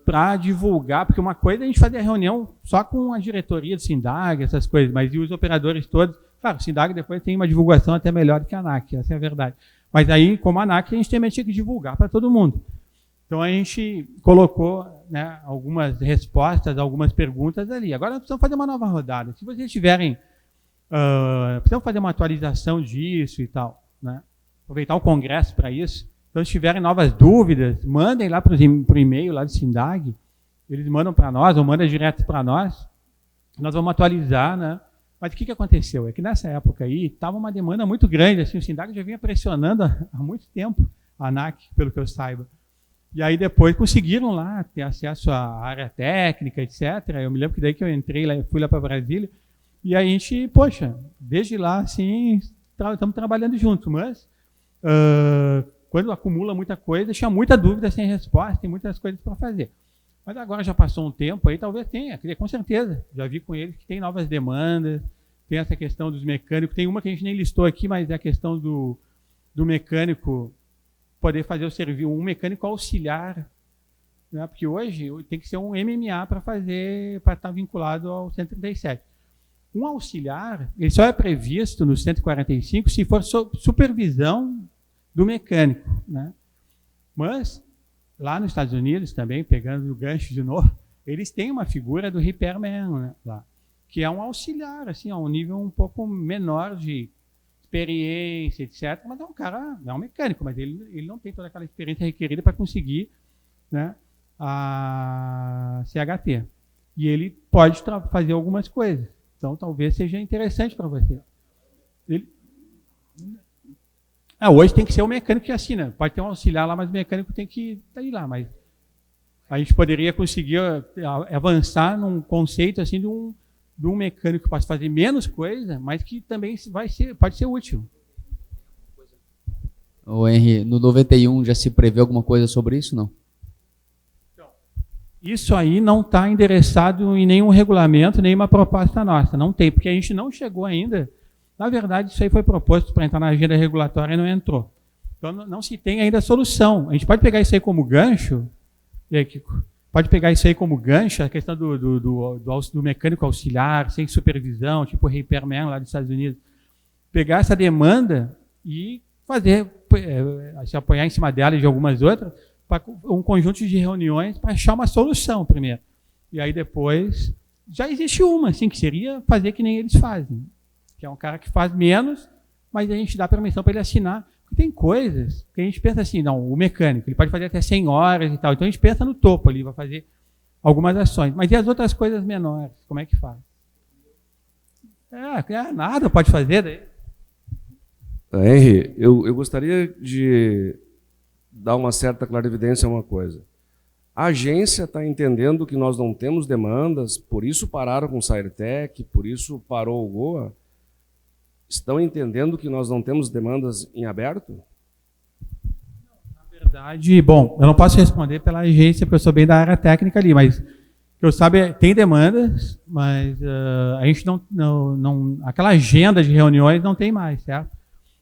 para divulgar, porque uma coisa a gente fazia reunião só com a diretoria do SINDAG, essas coisas, mas e os operadores todos, claro, o SINDAG depois tem uma divulgação até melhor do que a ANAC, essa é a verdade. Mas aí, como a ANAC, a gente também tinha que divulgar para todo mundo. Então a gente colocou, né, algumas respostas, algumas perguntas ali. Agora nós precisamos fazer uma nova rodada. Se vocês tiverem, precisamos fazer uma atualização disso e tal, né? Aproveitar o congresso para isso. Então se tiverem novas dúvidas, mandem lá para o e-mail lá do SINDAG, eles mandam para nós, ou mandam direto para nós, nós vamos atualizar, né? Mas o que aconteceu? É que nessa época aí estava uma demanda muito grande, assim, o SINDAG já vinha pressionando há muito tempo a ANAC, pelo que eu saiba. E aí depois conseguiram lá ter acesso à área técnica, etc. Eu me lembro que daí que eu entrei lá, fui lá para Brasília, e aí a gente, poxa, desde lá, assim, estamos trabalhando juntos, mas quando acumula muita coisa, tinha muita dúvida sem resposta, tem muitas coisas para fazer. Mas agora já passou um tempo aí, talvez tenha, com certeza. Já vi com eles que tem novas demandas, tem essa questão dos mecânicos, tem uma que a gente nem listou aqui, mas é a questão do mecânico poder fazer o serviço, um mecânico auxiliar, né? Porque hoje tem que ser um MMA para estar vinculado ao 137. Um auxiliar, ele só é previsto no 145 se for supervisão do mecânico, né? Mas lá nos Estados Unidos também, pegando o gancho de novo, eles têm uma figura do repairman, né, lá, que é um auxiliar, assim, a um nível um pouco menor de experiência, etc. Mas é um cara, é um mecânico, mas ele não tem toda aquela experiência requerida para conseguir, né, a CHT. E ele pode fazer algumas coisas. Então, talvez seja interessante para você. Hoje tem que ser o mecânico que assina. Pode ter um auxiliar lá, mas o mecânico tem que ir lá. Mas a gente poderia conseguir avançar num conceito assim de um mecânico que pode fazer menos coisa, mas que também pode ser útil. Ô Henry, no 91 já se prevê alguma coisa sobre isso, não? Então, isso aí não está endereçado em nenhum regulamento, nenhuma proposta nossa. Não tem, porque a gente não chegou ainda. Na verdade, isso aí foi proposto para entrar na agenda regulatória e não entrou. Então, não se tem ainda solução. A gente pode pegar isso aí como gancho, e aí, Kiko? Pode pegar isso aí como gancho, a questão do mecânico auxiliar, sem supervisão, tipo o repairman lá dos Estados Unidos. Pegar essa demanda e fazer, se apoiar em cima dela e de algumas outras, para um conjunto de reuniões para achar uma solução primeiro. E aí depois, já existe uma, assim, que seria fazer que nem eles fazem. Que é um cara que faz menos, mas a gente dá permissão para ele assinar. Porque tem coisas que a gente pensa assim, não, o mecânico, ele pode fazer até 100 horas e tal. Então a gente pensa no topo ali, vai fazer algumas ações. Mas e as outras coisas menores? Como é que faz? Nada pode fazer daí. Henry, eu gostaria de dar uma certa clarividência a uma coisa. A agência está entendendo que nós não temos demandas, por isso pararam com o SairTech, por isso parou o GOA? Estão entendendo que nós não temos demandas em aberto? Na verdade, bom, eu não posso responder pela agência, porque eu sou bem da área técnica ali, mas o que eu sabe tem demandas, mas a gente não aquela agenda de reuniões não tem mais, certo?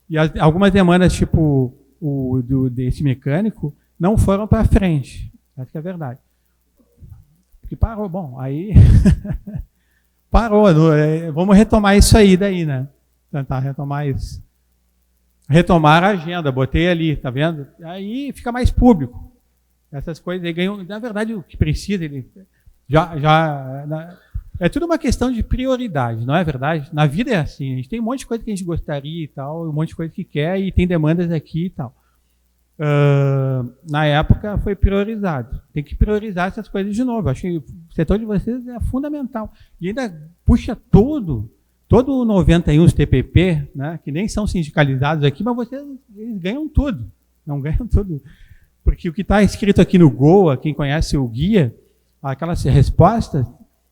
E algumas demandas, tipo desse mecânico, não foram para frente. Essa que é a verdade. Porque parou, bom, aí parou. Vamos retomar isso aí daí, né? Tentar retomar isso. Retomar a agenda, botei ali, tá vendo? Aí fica mais público. Essas coisas aí ganham. Na verdade, o que precisa, é tudo uma questão de prioridade, não é verdade? Na vida é assim, a gente tem um monte de coisa que a gente gostaria e tal, um monte de coisa que quer, e tem demandas aqui e tal. Na época foi priorizado. Tem que priorizar essas coisas de novo. Acho que o setor de vocês é fundamental. E ainda puxa todo o 91 TPP, né, que nem são sindicalizados aqui, mas eles ganham tudo. Não ganham tudo. Porque o que está escrito aqui no GOA, quem conhece o guia, aquelas respostas,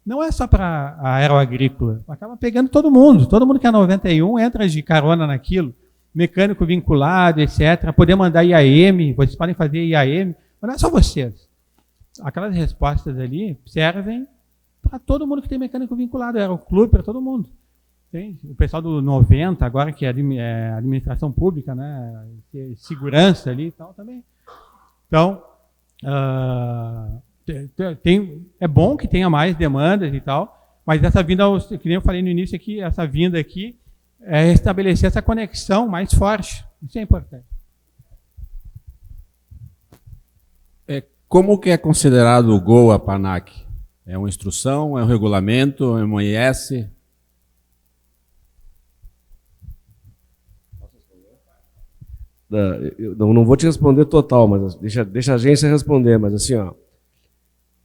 não é só para a aeroagrícola. Acaba pegando todo mundo. Todo mundo que é 91 entra de carona naquilo. Mecânico vinculado, etc. Poder mandar IAM, vocês podem fazer IAM, mas não é só vocês. Aquelas respostas ali servem para todo mundo que tem mecânico vinculado, era o clube para todo mundo. Entende? O pessoal do 90, agora que é administração pública, né, segurança ali e tal também. Então, é bom que tenha mais demandas e tal, mas essa vinda, que nem eu falei no início aqui, essa vinda aqui, é estabelecer essa conexão mais forte. Isso é importante. Como que é considerado o GOA PANAC? É uma instrução, é um regulamento, é uma IS? Eu não vou te responder total, mas deixa a agência responder, mas assim, ó,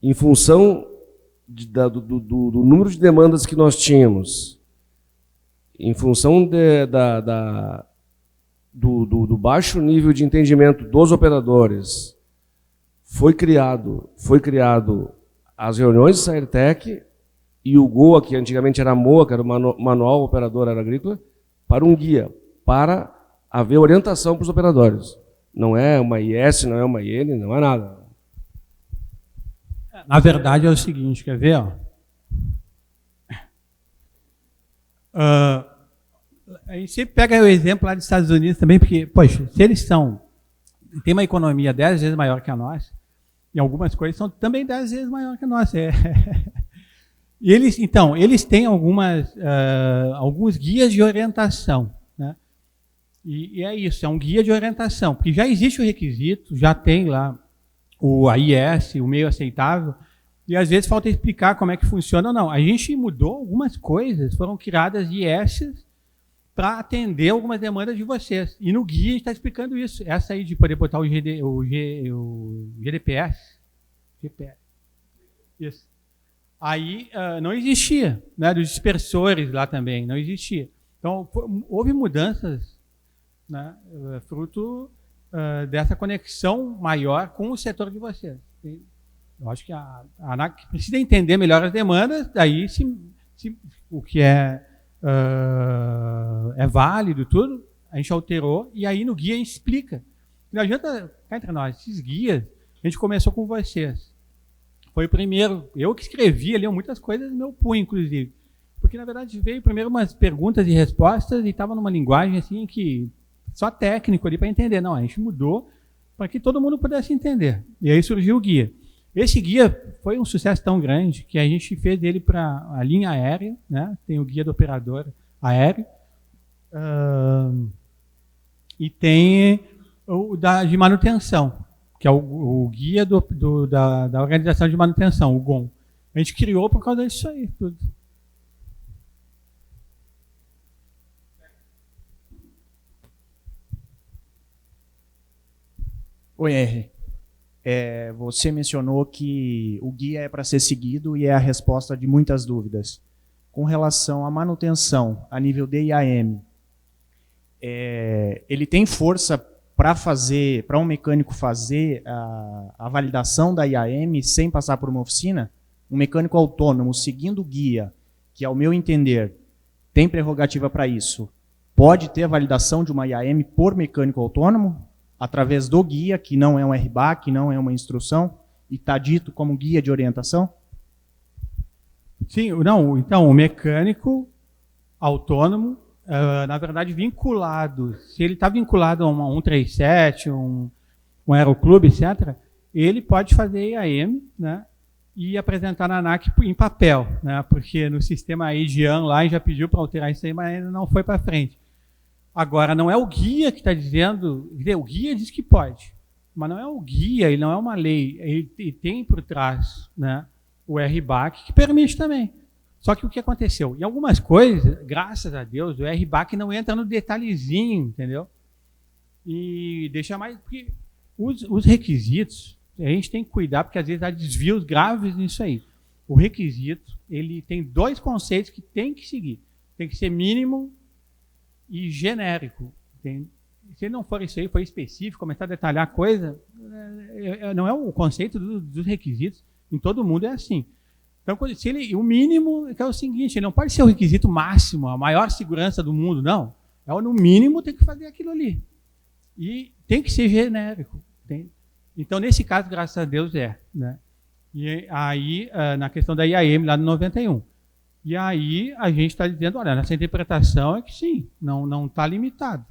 em função do número de demandas que nós tínhamos, em função do baixo nível de entendimento dos operadores, foi criado as reuniões de SairTech e o GOA, que antigamente era MOA, que era o Manual Operador Agrícola, para um guia, para haver orientação para os operadores. Não é uma IS, não é uma IN, não é nada. Na verdade é o seguinte, quer ver? Ó? A gente sempre pega o exemplo lá dos Estados Unidos também, porque, poxa, se eles têm uma economia 10 vezes maior que a nossa, e algumas coisas são também 10 vezes maior que a nossa. E eles têm alguns guias de orientação, né? E é isso, é um guia de orientação, porque já existe o requisito, já tem lá o AIS, o meio aceitável, e às vezes falta explicar como é que funciona ou não. A gente mudou algumas coisas, foram criadas IS para atender algumas demandas de vocês. E no guia está explicando isso. Essa aí de poder botar o GDPS. GPS. Isso. Aí não existia, né? Dos dispersores lá também, não existia. Então, houve mudanças, né? Fruto dessa conexão maior com o setor de vocês. Eu acho que a ANAC precisa entender melhor as demandas, daí se o que é válido, tudo, a gente alterou, e aí no guia a gente explica. Não adianta ficar entre nós, esses guias, a gente começou com vocês. Foi o primeiro, eu que escrevi ali muitas coisas no meu punho, inclusive. Porque, na verdade, veio primeiro umas perguntas e respostas e estava numa linguagem assim que só técnico ali para entender. Não, a gente mudou para que todo mundo pudesse entender. E aí surgiu o guia. Esse guia foi um sucesso tão grande que a gente fez ele para a linha aérea, né? Tem o guia do operador aéreo, e tem o de manutenção, que é o guia da organização de manutenção, o GOM. A gente criou por causa disso aí, tudo. Oi, R. Você mencionou que o guia é para ser seguido e é a resposta de muitas dúvidas. Com relação à manutenção a nível de IAM, ele tem força para um mecânico fazer a validação da IAM sem passar por uma oficina? Um mecânico autônomo, seguindo o guia, que, ao meu entender, tem prerrogativa para isso, pode ter a validação de uma IAM por mecânico autônomo, através do guia, que não é um RBAC, que não é uma instrução, e está dito como guia de orientação? Sim, não, então, o mecânico autônomo, na verdade, vinculado, se ele está vinculado a um 137, um aeroclube, etc., ele pode fazer IAM, né, e apresentar na ANAC em papel, né, porque no sistema IGAN lá já pediu para alterar isso aí, mas ainda não foi para frente. Agora, não é o guia que está dizendo, o guia diz que pode, mas não é o guia, ele não é uma lei, ele tem por trás, né, o RBAC, que permite também. Só que o que aconteceu? Em algumas coisas, graças a Deus, o RBAC não entra no detalhezinho, entendeu? E deixa mais... Porque os requisitos, a gente tem que cuidar, porque às vezes há desvios graves nisso aí. O requisito, ele tem 2 conceitos que tem que seguir. Tem que ser mínimo e genérico. Se não for isso aí, for específico, começar a detalhar a coisa, não é o conceito dos requisitos. Em todo mundo é assim. Então, o mínimo é o seguinte, ele não pode ser o requisito máximo, a maior segurança do mundo, não. No mínimo tem que fazer aquilo ali. E tem que ser genérico. Então, nesse caso, graças a Deus, né? E aí, na questão da IAM, lá no 91. E aí, a gente está dizendo, olha, nessa interpretação é que sim, não está limitado.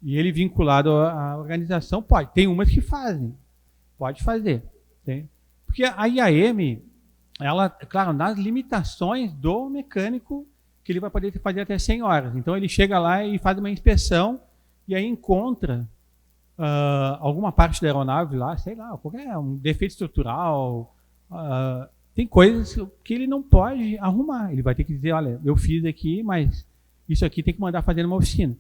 E ele vinculado à organização, pode. Tem umas que fazem. Pode fazer. Porque a IAM, ela, claro, nas limitações do mecânico, que ele vai poder fazer até 100 horas. Então, ele chega lá e faz uma inspeção e aí encontra alguma parte da aeronave lá, sei lá, qualquer um defeito estrutural. Tem coisas que ele não pode arrumar. Ele vai ter que dizer, olha, eu fiz aqui, mas isso aqui tem que mandar fazer numa oficina.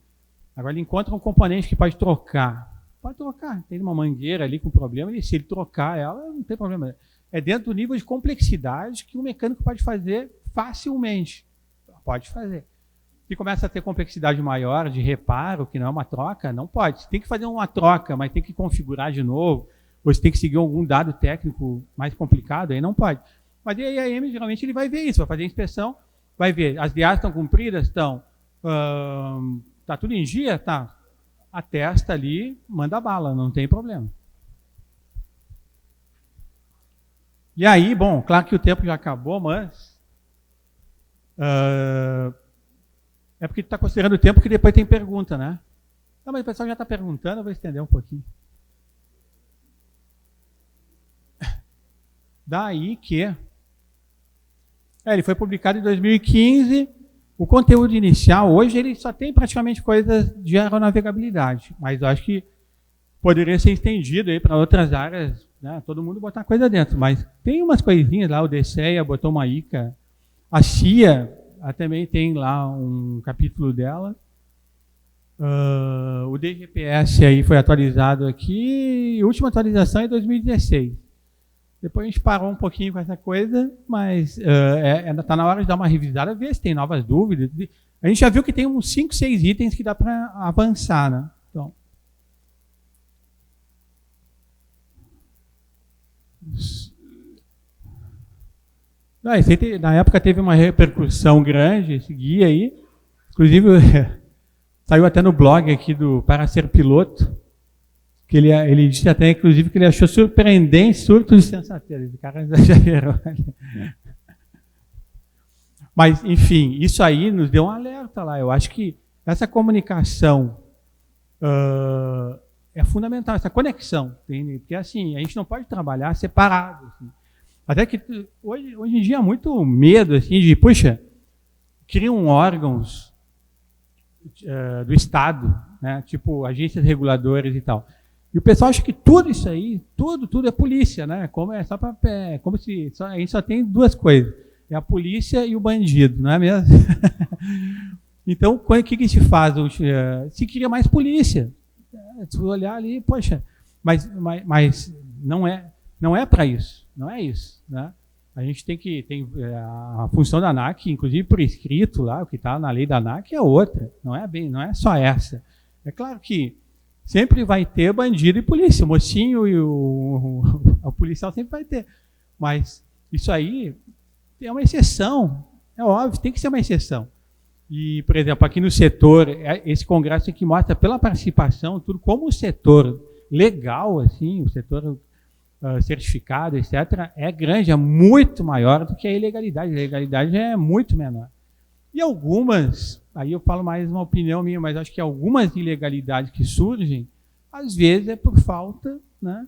Agora, ele encontra um componente que pode trocar. Pode trocar. Tem uma mangueira ali com problema, e se ele trocar ela, não tem problema. É dentro do nível de complexidade que o mecânico pode fazer facilmente. Pode fazer. Se começa a ter complexidade maior de reparo, que não é uma troca, não pode. Você tem que fazer uma troca, mas tem que configurar de novo, ou você tem que seguir algum dado técnico mais complicado, aí não pode. Mas a IAM, geralmente, ele vai ver isso, vai fazer a inspeção, vai ver, as viagens estão cumpridas? Estão. Está tudo em dia? Tá. Atesta ali, manda bala, não tem problema. E aí, bom, claro que o tempo já acabou, mas é porque tu está considerando o tempo que depois tem pergunta, né? Não, mas o pessoal já está perguntando, eu vou estender um pouquinho. Daí que ele foi publicado em 2015. O conteúdo inicial, hoje, ele só tem praticamente coisas de aeronavegabilidade, mas eu acho que poderia ser estendido para outras áreas, né? Todo mundo botar coisa dentro, mas tem umas coisinhas lá, o DCEA botou uma ICA, a CIA também tem lá um capítulo dela, o DGPS aí foi atualizado aqui, a última atualização é em 2016. Depois a gente parou um pouquinho com essa coisa, mas está na hora de dar uma revisada, ver se tem novas dúvidas. A gente já viu que tem uns 5, 6 itens que dá para avançar, né? Então, na época teve uma repercussão grande, esse guia aí. Inclusive, saiu até no blog aqui do Para Ser Piloto, que ele disse até, inclusive, que ele achou surpreendente surto de sensatez. O cara exagerou. Mas, enfim, isso aí nos deu um alerta lá. Eu acho que essa comunicação é fundamental, essa conexão. Entende? Porque, assim, a gente não pode trabalhar separado. Assim. Até que hoje em dia há muito medo assim, de, puxa, criam órgãos do Estado, né, tipo agências reguladoras e tal. E o pessoal acha que tudo isso aí, tudo é polícia, né? Como se a gente só tem 2 coisas, é a polícia e o bandido, não é mesmo? Então, o que se faz? Se cria mais polícia. Se olhar ali, poxa, mas não é para isso, não é isso, né? A gente tem a função da ANAC, inclusive por escrito lá, o que está na lei da ANAC é outra, não é só essa. É claro que sempre vai ter bandido e polícia, o mocinho e o policial sempre vai ter. Mas isso aí é uma exceção, é óbvio, tem que ser uma exceção. E, por exemplo, aqui no setor, esse congresso aqui mostra pela participação, tudo como o setor legal, assim, o setor certificado, etc., é grande, é muito maior do que a ilegalidade. A ilegalidade é muito menor. E algumas, aí eu falo mais uma opinião minha, mas acho que algumas ilegalidades que surgem, às vezes é por falta, né,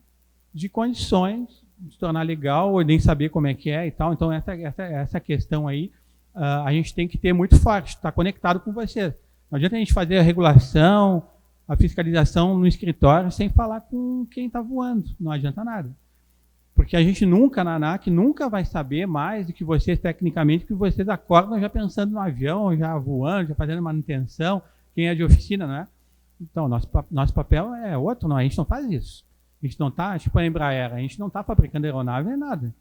de condições de se tornar legal ou nem saber como é que é e tal. Então, essa questão aí, a gente tem que ter muito forte, estar conectado com você. Não adianta a gente fazer a regulação, a fiscalização no escritório sem falar com quem está voando. Não adianta nada. Porque a gente nunca, na ANAC, nunca vai saber mais do que vocês, tecnicamente, que vocês acordam já pensando no avião, já voando, já fazendo manutenção, quem é de oficina, né? Então, nosso papel é outro, não, a gente não faz isso. A gente não está, tipo a Embraer, a gente não está fabricando aeronave nem nada.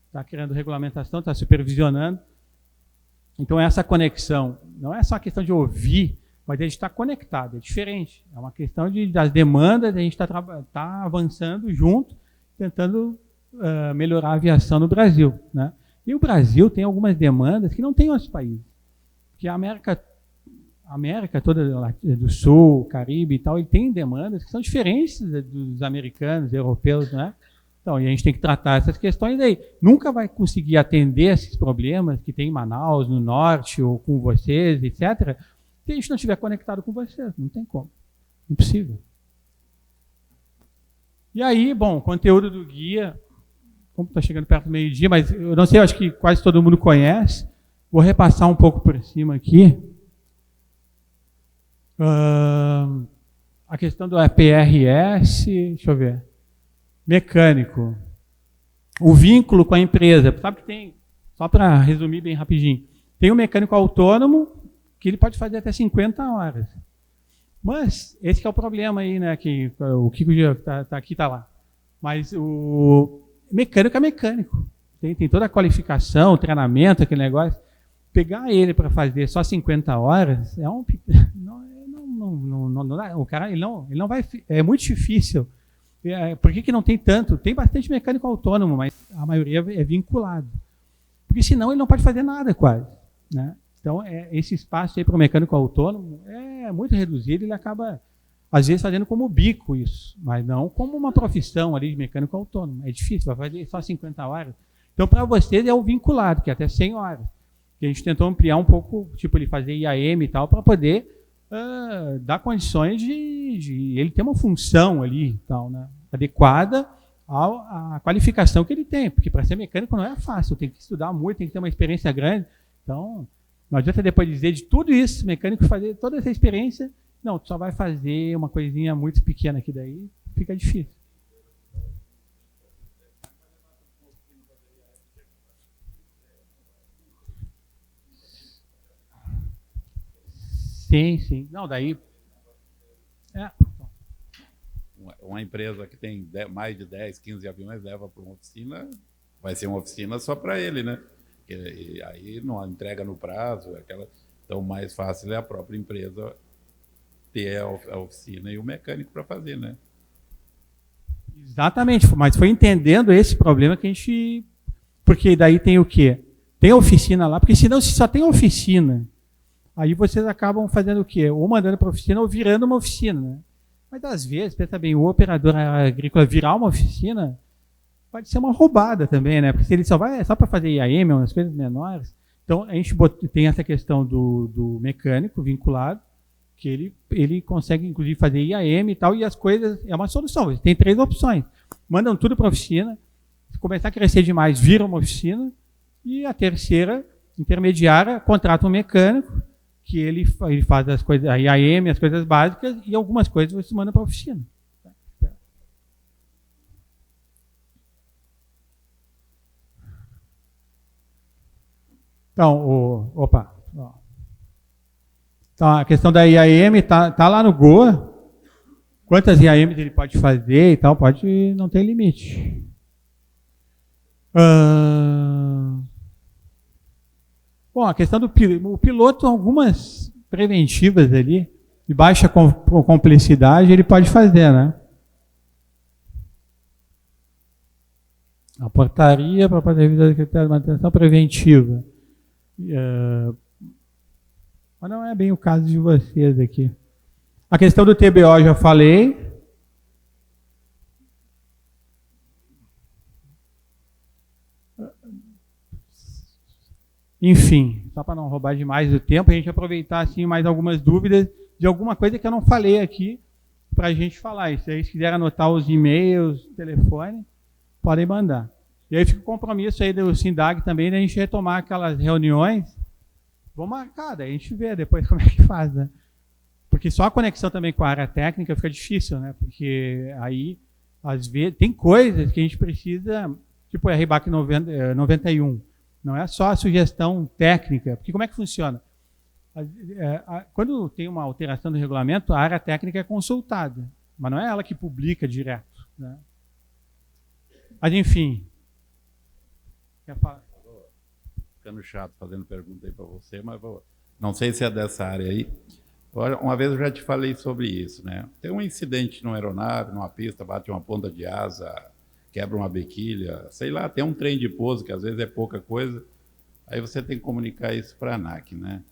Está criando regulamentação, está supervisionando. Então, essa conexão não é só a questão de ouvir, mas a gente está conectado, é diferente. É uma questão das demandas, a gente está avançando junto, tentando melhorar a aviação no Brasil, né? E o Brasil tem algumas demandas que não tem outros países. Porque a América toda do Sul, Caribe e tal, ele tem demandas que são diferentes dos americanos, europeus, né? Então, e a gente tem que tratar essas questões aí. Nunca vai conseguir atender esses problemas que tem em Manaus, no norte, ou com vocês, etc., se a gente não estiver conectado com vocês. Não tem como. Impossível. E aí, bom, conteúdo do guia, como está chegando perto do meio-dia, mas eu não sei, eu acho que quase todo mundo conhece. Vou repassar um pouco por cima aqui. A questão do APRS, deixa eu ver. Mecânico. O vínculo com a empresa. Sabe que tem, só para resumir bem rapidinho, tem um mecânico autônomo que ele pode fazer até 50 horas. Mas esse que é o problema aí, né? Que o Kiko já está aqui, está lá. Mas o mecânico é mecânico. Tem toda a qualificação, treinamento, aquele negócio. Pegar ele para fazer só 50 horas é não dá. O cara ele não vai. É muito difícil. Por que não tem tanto? Tem bastante mecânico autônomo, mas a maioria é vinculado. Porque senão ele não pode fazer nada quase, né? Então, esse espaço aí para o mecânico autônomo é muito reduzido, ele acaba, às vezes, fazendo como bico isso, mas não como uma profissão ali de mecânico autônomo. É difícil, vai fazer só 50 horas. Então, para vocês é o vinculado, que é até 100 horas. Que a gente tentou ampliar um pouco, tipo, ele fazer IAM e tal, para poder dar condições de ele ter uma função ali e tal, né, adequada à qualificação que ele tem. Porque para ser mecânico não é fácil, tem que estudar muito, tem que ter uma experiência grande. Então, não adianta depois dizer de tudo isso, mecânico fazer toda essa experiência, não, tu só vai fazer uma coisinha muito pequena aqui daí, fica difícil. Sim. Não, daí... Uma empresa que tem mais de 10, 15 aviões leva para uma oficina, vai ser uma oficina só para ele, né? E aí não entrega no prazo, então mais fácil é a própria empresa ter a oficina e o mecânico para fazer, né? Exatamente, mas foi entendendo esse problema que a gente... Porque daí tem o quê? Tem a oficina lá, porque senão se só tem oficina, aí vocês acabam fazendo o quê? Ou mandando para a oficina ou virando uma oficina, né? Mas às vezes, pensa bem, o operador agrícola virar uma oficina pode ser uma roubada também, né? Porque se ele só para fazer IAM, umas coisas menores. Então, a gente tem essa questão do mecânico vinculado, que ele consegue, inclusive, fazer IAM e tal, e as coisas, é uma solução. Tem 3 opções. Mandam tudo para a oficina, se começar a crescer demais, vira uma oficina, e a terceira, intermediária, contrata um mecânico, que ele faz as coisas, a IAM, as coisas básicas, e algumas coisas você manda para a oficina. Então, então, a questão da IAM está lá no GOA. Quantas IAMs ele pode fazer e tal, não tem limite. Bom, a questão do piloto, algumas preventivas ali. de baixa complexidade, ele pode fazer, né? A portaria para poder revisar os critérios de manutenção preventiva. Mas não é bem o caso de vocês aqui. A questão do TBO já falei. Enfim, só para não roubar demais o tempo, a gente aproveitar assim, mais algumas dúvidas de alguma coisa que eu não falei aqui para a gente falar. E se vocês quiserem anotar os e-mails, telefone, podem mandar. E aí fica o compromisso aí do SINDAG também da gente retomar aquelas reuniões. Vou marcar, daí a gente vê depois como é que faz, né? Porque só a conexão também com a área técnica fica difícil, né? Porque aí, às vezes, tem coisas que a gente precisa, tipo a RBAC 91. Não é só a sugestão técnica, porque como é que funciona? Quando tem uma alteração do regulamento, a área técnica é consultada, mas não é ela que publica direto, né? Mas, enfim. Quer falar? Ficando chato fazendo pergunta aí para você, mas não sei se é dessa área aí. Uma vez eu já te falei sobre isso, né? Tem um incidente numa aeronave, numa pista, bate uma ponta de asa, quebra uma bequilha, sei lá, tem um trem de pouso, que às vezes é pouca coisa, aí você tem que comunicar isso para a ANAC, né?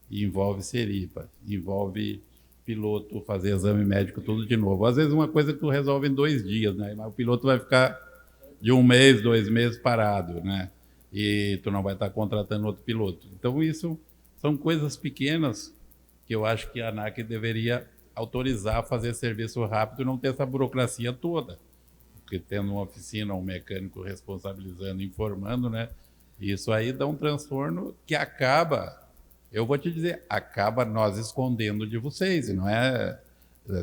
E envolve seripa, envolve piloto fazer exame médico tudo de novo. Às vezes uma coisa que tu resolve em 2 dias, né? Mas o piloto vai ficar de 1 mês, 2 meses parado, né? E tu não vai estar contratando outro piloto. Então isso são coisas pequenas que eu acho que a ANAC deveria autorizar a fazer serviço rápido e não ter essa burocracia toda. Porque tendo uma oficina, um mecânico responsabilizando, informando, né? Isso aí dá um transtorno que acaba, eu vou te dizer, acaba nós escondendo de vocês, e não é...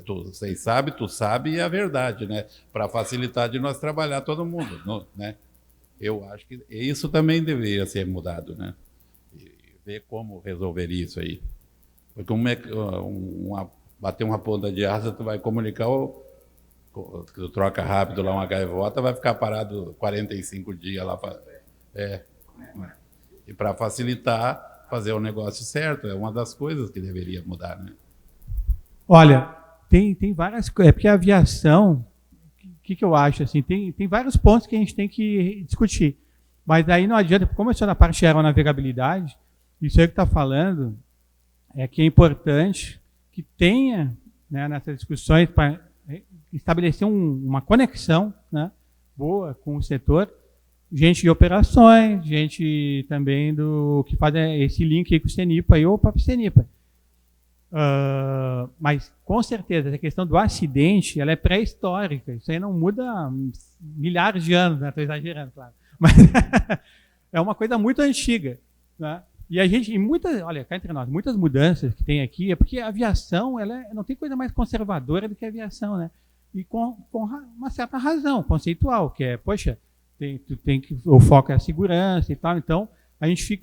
Vocês sabem, tu sabe, e é a verdade, né? Para facilitar de nós trabalhar todo mundo, né? Eu acho que isso também deveria ser mudado, né? E ver como resolver isso aí. Porque bater uma ponta de asa, tu vai comunicar, tu troca rápido lá uma gaivota, vai ficar parado 45 dias lá. E para facilitar, fazer o negócio certo, é uma das coisas que deveria mudar, né? Olha, tem várias coisas, é porque a aviação, o que eu acho, assim, tem vários pontos que a gente tem que discutir, mas aí não adianta, como eu sou na parte de aeronavegabilidade, isso aí que está falando é que é importante que tenha, né, nessas discussões para estabelecer uma conexão, né, boa com o setor, gente de operações, gente também que faz esse link aí com o CENIPA ou o próprio CENIPA. Mas, com certeza, essa questão do acidente, ela é pré-histórica. Isso aí não muda há milhares de anos, né? Estou exagerando, claro. Mas é uma coisa muito antiga, né? E a gente, olha, cá entre nós, muitas mudanças que tem aqui é porque a aviação, ela não tem coisa mais conservadora do que a aviação, né? E com uma certa razão conceitual, que é, poxa, o foco é a segurança e tal. Então, a gente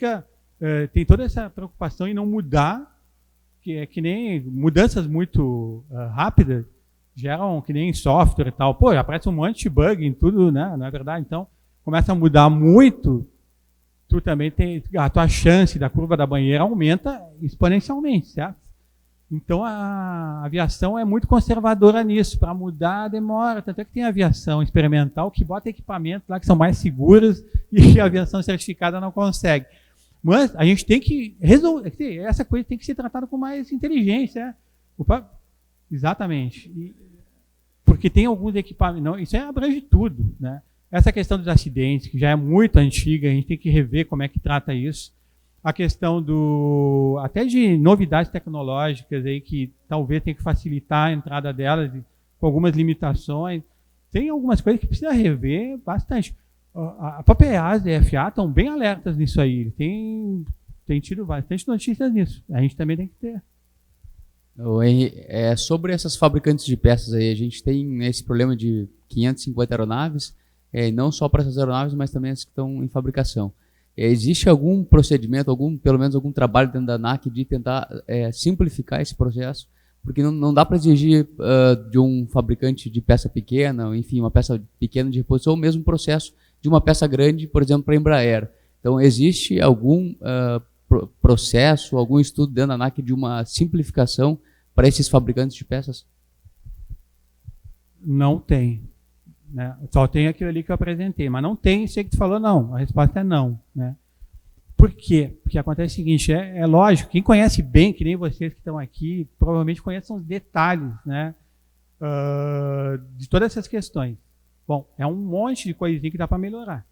tem toda essa preocupação em não mudar, que é que nem mudanças muito rápidas geram que nem software e tal. Pô, aparece um monte de bug em tudo, né? Não é verdade? Então, começa a mudar muito, tu também tem a tua chance da curva da banheira aumenta exponencialmente, certo? Então, a aviação é muito conservadora nisso. Para mudar, demora. Tanto é que tem aviação experimental que bota equipamentos lá que são mais seguros e a aviação certificada não consegue. Mas a gente tem que resolver, essa coisa tem que ser tratada com mais inteligência. Exatamente. Porque tem alguns equipamentos, não, isso abrange tudo, né? Essa questão dos acidentes, que já é muito antiga, a gente tem que rever como é que trata isso. A questão até de novidades tecnológicas aí que talvez tenha que facilitar a entrada delas com algumas limitações. Tem algumas coisas que precisa rever bastante. A própria EASA e a FAA estão bem alertas nisso aí. Tem tido bastante notícias nisso. A gente também tem que ter. Sobre essas fabricantes de peças aí, a gente tem esse problema de 550 aeronaves, não só para essas aeronaves, mas também as que estão em fabricação. Existe algum procedimento, pelo menos algum trabalho dentro da ANAC de tentar simplificar esse processo? Porque não dá para exigir de um fabricante de peça pequena, enfim, uma peça pequena de reposição, ou mesmo processo de uma peça grande, por exemplo, para a Embraer. Então, existe algum processo, algum estudo dentro da ANAC de uma simplificação para esses fabricantes de peças? Não tem. Né? Só tem aquilo ali que eu apresentei, mas não tem isso aí que tu falou, não. A resposta é não. Né? Por quê? Porque acontece o seguinte, é lógico, quem conhece bem, que nem vocês que estão aqui, provavelmente conhecem os detalhes, né, de todas essas questões. Bom, é um monte de coisinha que dá para melhorar.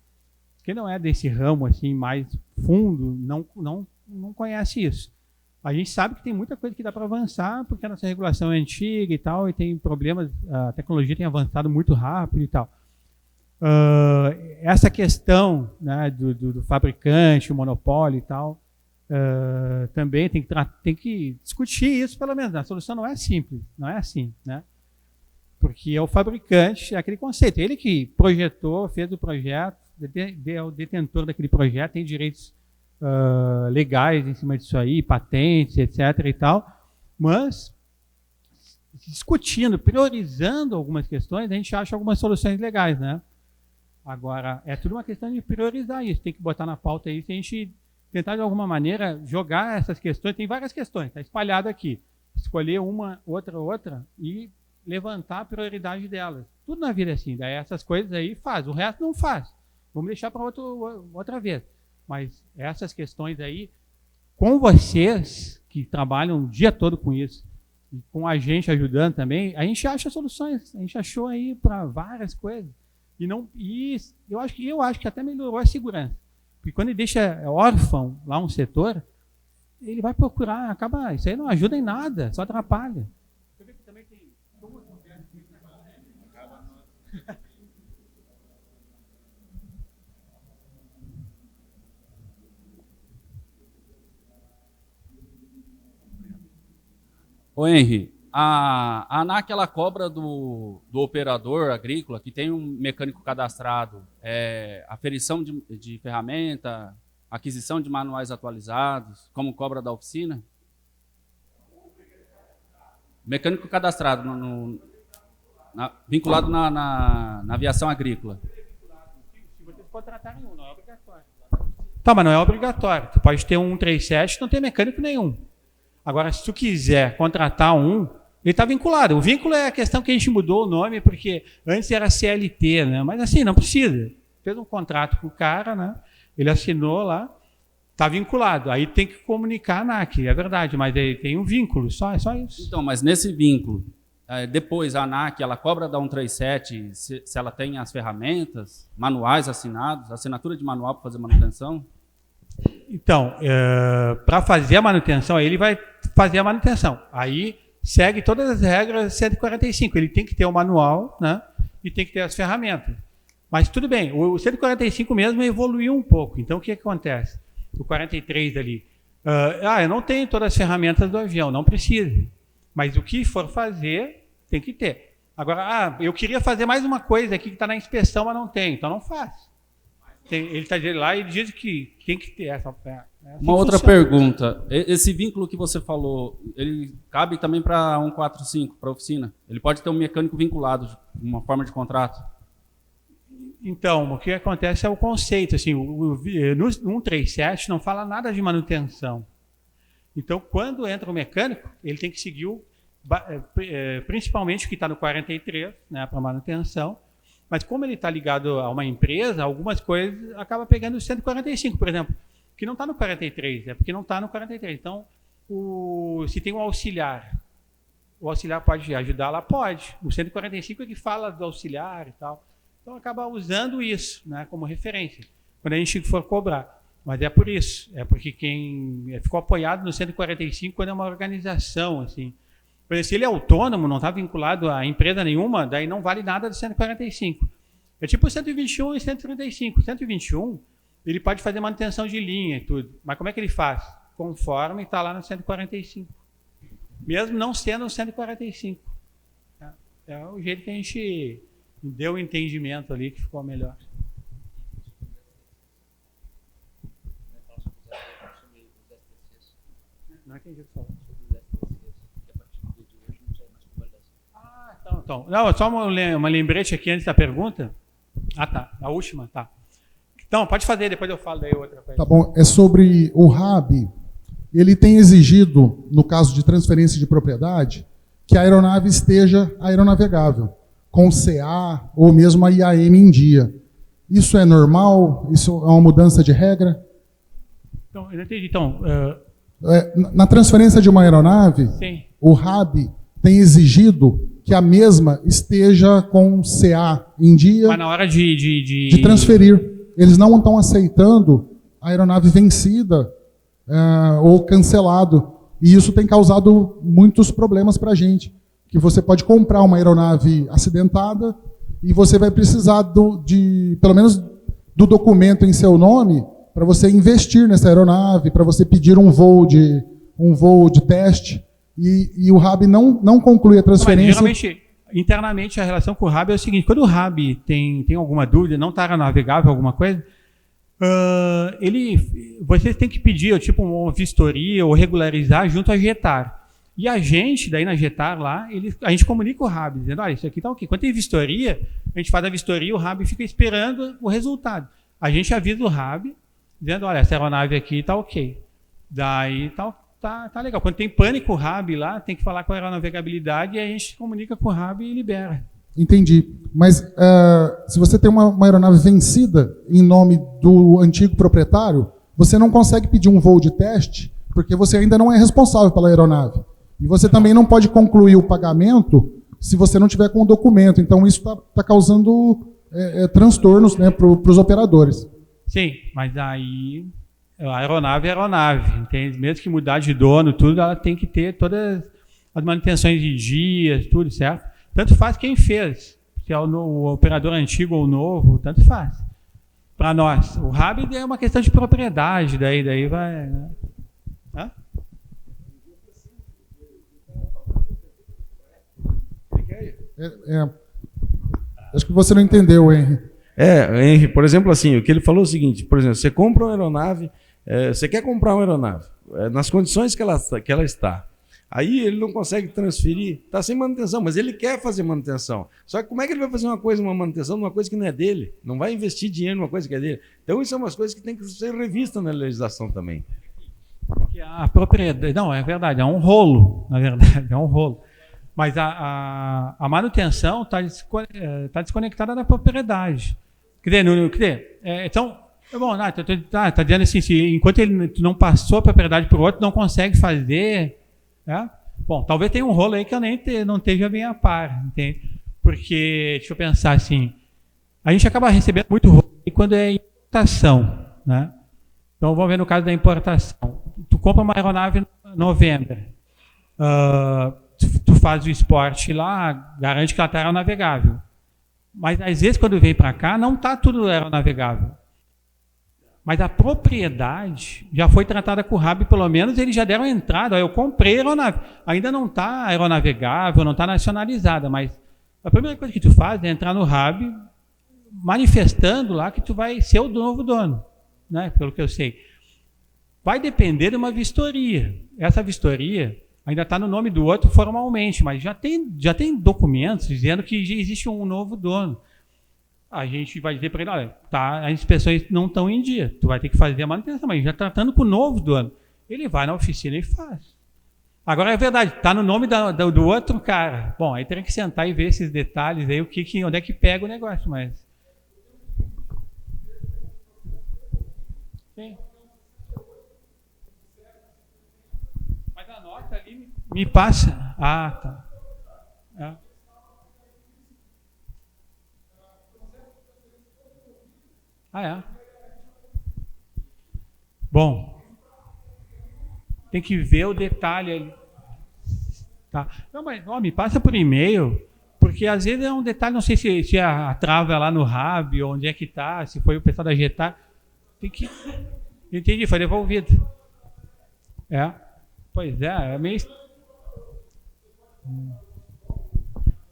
Quem não é desse ramo assim mais fundo, não conhece isso. A gente sabe que tem muita coisa que dá para avançar, porque a nossa regulação é antiga e tal, e tem problemas, a tecnologia tem avançado muito rápido e tal. Essa questão, né, do fabricante, o monopólio e tal, também tem que discutir isso, pelo menos. A solução não é simples, não é assim, né? Porque é o fabricante, é aquele conceito, ele que projetou, fez o projeto, é o detentor daquele projeto, tem direitos legais em cima disso aí, patentes, etc. e tal, mas discutindo, priorizando algumas questões, a gente acha algumas soluções legais, né? Agora, é tudo uma questão de priorizar isso, tem que botar na pauta isso, a gente tentar de alguma maneira jogar essas questões, tem várias questões, está espalhado aqui, escolher uma, outra e levantar a prioridade delas. Tudo na vida é assim, daí essas coisas aí faz, o resto não faz. Vamos deixar para outra vez. Mas essas questões aí, com vocês que trabalham o dia todo com isso, e com a gente ajudando também, a gente acha soluções, a gente achou aí para várias coisas. E eu acho que até melhorou a segurança. Porque quando ele deixa órfão lá um setor, ele vai procurar, acaba, isso aí não ajuda em nada, só atrapalha. Ô Henry, a ANAC ela cobra do operador agrícola que tem um mecânico cadastrado, aferição de ferramenta, aquisição de manuais atualizados, como cobra da oficina? Mecânico cadastrado, vinculado na aviação agrícola. Se vocês contratarem um, não é obrigatório. Tá, mas não é obrigatório. Tu pode ter um 137 e não ter mecânico nenhum. Agora, se tu quiser contratar um, ele está vinculado. O vínculo é a questão que a gente mudou o nome, porque antes era CLT, né? Mas assim, não precisa. Fez um contrato com o cara, né? Ele assinou lá, está vinculado. Aí tem que comunicar a ANAC, é verdade, mas aí tem um vínculo, é só isso. Então, mas nesse vínculo, depois a ANAC, ela cobra da 137 se ela tem as ferramentas, manuais assinados, assinatura de manual para fazer manutenção? Então, para fazer a manutenção, ele vai fazer a manutenção. Aí segue todas as regras 145. Ele tem que ter o manual, né? E tem que ter as ferramentas. Mas tudo bem, o 145 mesmo evoluiu um pouco. Então, o que acontece? O 43 ali. Eu não tenho todas as ferramentas do avião, não precisa. Mas o que for fazer, tem que ter. Agora, eu queria fazer mais uma coisa aqui que está na inspeção, mas não tem. Então, não faz. Ele está lá e diz que tem que ter essa. Uma outra pergunta. Esse vínculo que você falou, ele cabe também para 145, para a oficina? Ele pode ter um mecânico vinculado, uma forma de contrato? Então, o que acontece é o conceito. Assim, no 137 não fala nada de manutenção. Então, quando entra o mecânico, ele tem que seguir principalmente o que está no 43, né, para manutenção. Mas como ele está ligado a uma empresa, algumas coisas acaba pegando o 145, por exemplo, que não está no 43, porque não está no 43. Então, se tem um auxiliar, o auxiliar pode ajudar lá? Pode. O 145 é que fala do auxiliar e tal. Então, acaba usando isso, né, como referência, quando a gente for cobrar. Mas é por isso, é porque quem ficou apoiado no 145 quando é uma organização, assim. Por exemplo, se ele é autônomo, não está vinculado a empresa nenhuma, daí não vale nada do 145. É tipo 121 e 135. 121, ele pode fazer manutenção de linha e tudo. Mas como é que ele faz? Conforme está lá no 145. Mesmo não sendo no 145. É o jeito que a gente deu o entendimento ali que ficou melhor. Não entendi o que falou. Então, não, só uma lembrete aqui antes da pergunta. Tá. A última, tá. Então, pode fazer, depois eu falo daí outra coisa. Tá bom. É sobre o RAB. ele tem exigido, no caso de transferência de propriedade, que a aeronave esteja aeronavegável, com CA ou mesmo a IAM em dia. Isso é normal? Isso é uma mudança de regra? Então, eu entendi. Então, na transferência de uma aeronave, sim. o RAB tem exigido que a mesma esteja com CA em dia. Mas na hora de transferir. Eles não estão aceitando a aeronave vencida ou cancelado. E isso tem causado muitos problemas para a gente. Que você pode comprar uma aeronave acidentada e você vai precisar pelo menos do documento em seu nome para você investir nessa aeronave, para você pedir um voo de teste. E o RAB não conclui a transferência. Mas, geralmente, internamente, a relação com o RAB é o seguinte: quando o RAB tem alguma dúvida, não está navegável, alguma coisa, vocês têm que pedir tipo uma vistoria ou regularizar junto à Getar. E a gente, daí na Getar lá, a gente comunica o RAB, dizendo, olha, isso aqui está ok. Quando tem vistoria, a gente faz a vistoria e o RAB fica esperando o resultado. A gente avisa o RAB, dizendo, olha, essa aeronave aqui está ok. Daí tá legal. Quando tem pânico o RAB lá, tem que falar com a aeronavegabilidade e a gente comunica com o RAB e libera. Entendi. Mas se você tem uma aeronave vencida em nome do antigo proprietário, você não consegue pedir um voo de teste porque você ainda não é responsável pela aeronave. E você também não pode concluir o pagamento se você não tiver com o documento. Então isso está causando transtornos, né, para os operadores. Sim, mas aí a aeronave é aeronave, entende? Mesmo que mudar de dono, tudo, ela tem que ter todas as manutenções de dias, tudo, certo? Tanto faz quem fez, se é o operador antigo ou novo, tanto faz. Para nós, o RAB é uma questão de propriedade, daí vai... Né? Hã? Acho que você não entendeu, Henry. Henry, por exemplo, assim, o que ele falou é o seguinte, por exemplo, você compra uma aeronave, você quer comprar uma aeronave, nas condições que ela está, aí ele não consegue transferir, está sem manutenção, mas ele quer fazer manutenção. Só que como é que ele vai fazer uma manutenção de uma coisa que não é dele? Não vai investir dinheiro numa coisa que é dele. Então isso é umas coisas que tem que ser revistas na legislação também. Porque a propriedade... Não, é verdade, é um rolo, na verdade, é um rolo. Mas a manutenção está desconectada da propriedade. Quer dizer, então, bom, tá dizendo assim, enquanto ele não passou a propriedade para o outro, não consegue fazer. Né? Bom, talvez tenha um rolo aí que eu não esteja bem a par, entende? Porque, deixa eu pensar assim, a gente acaba recebendo muito rolo quando é importação, né? Então, vamos ver no caso da importação. Tu compra uma aeronave em novembro, tu faz o esporte lá, garante que ela está aeronavegável. Mas, às vezes, quando vem para cá, não está tudo aeronavegável. Mas a propriedade já foi tratada com o RAB, pelo menos eles já deram entrada. Eu comprei a aeronave. Ainda não está aeronavegável, não está nacionalizada, mas a primeira coisa que tu faz é entrar no RAB manifestando lá que tu vai ser o novo dono, né? Pelo que eu sei. Vai depender de uma vistoria. Essa vistoria ainda está no nome do outro formalmente, mas já tem documentos dizendo que já existe um novo dono. A gente vai dizer para ele, olha, as inspeções não estão em dia, tu vai ter que fazer a manutenção, mas já tratando com o novo dono. Ele vai na oficina e faz. Agora é verdade, está no nome do outro cara. Bom, aí tem que sentar e ver esses detalhes aí, onde é que pega o negócio, mas... Sim. Mas a nota ali me passa. Ah, tá. É. Bom, tem que ver o detalhe ali. Tá. Não, mas me passa por e-mail, porque às vezes é um detalhe, não sei se a trava é lá no RAB, ou onde é que está, se foi o pessoal da Getar. Tem que... Entendi, foi devolvido. Pois é meio...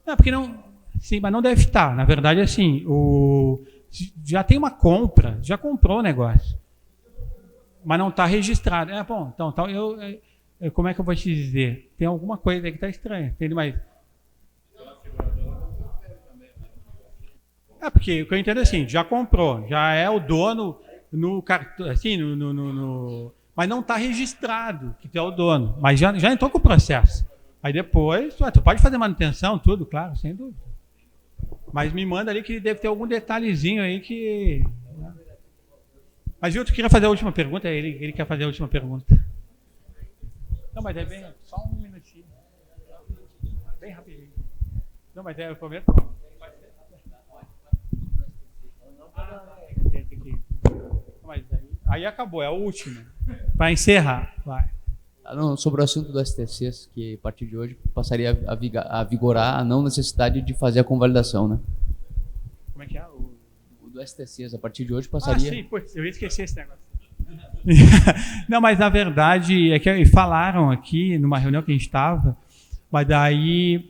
Não, porque não... Sim, mas não deve estar. Na verdade, assim, já tem uma compra, já comprou o negócio, mas não está registrado. Bom, então como é que eu vou te dizer? Tem alguma coisa aí que está estranha, entende? Mas porque o que eu entendo é assim, já comprou, já é o dono no cartão, assim, mas não está registrado que tu é o dono. Mas já entrou com o processo. Aí depois, tu pode fazer manutenção, tudo, claro, sem dúvida. Mas me manda ali que deve ter algum detalhezinho aí que... Mas Gil, tu queria fazer a última pergunta? Ele quer fazer a última pergunta. Não, mas é bem... Só um minutinho. Bem rapidinho. Não, mas eu prometo. Aí acabou, é a última. Para encerrar, vai. Não, sobre o assunto do STC, que a partir de hoje passaria a vigorar a não necessidade de fazer a convalidação, né? Como é que é? O do STC, a partir de hoje passaria... Ah, sim, putz, eu ia esquecer esse negócio. Não, mas na verdade, é que falaram aqui, numa reunião que a gente estava, mas daí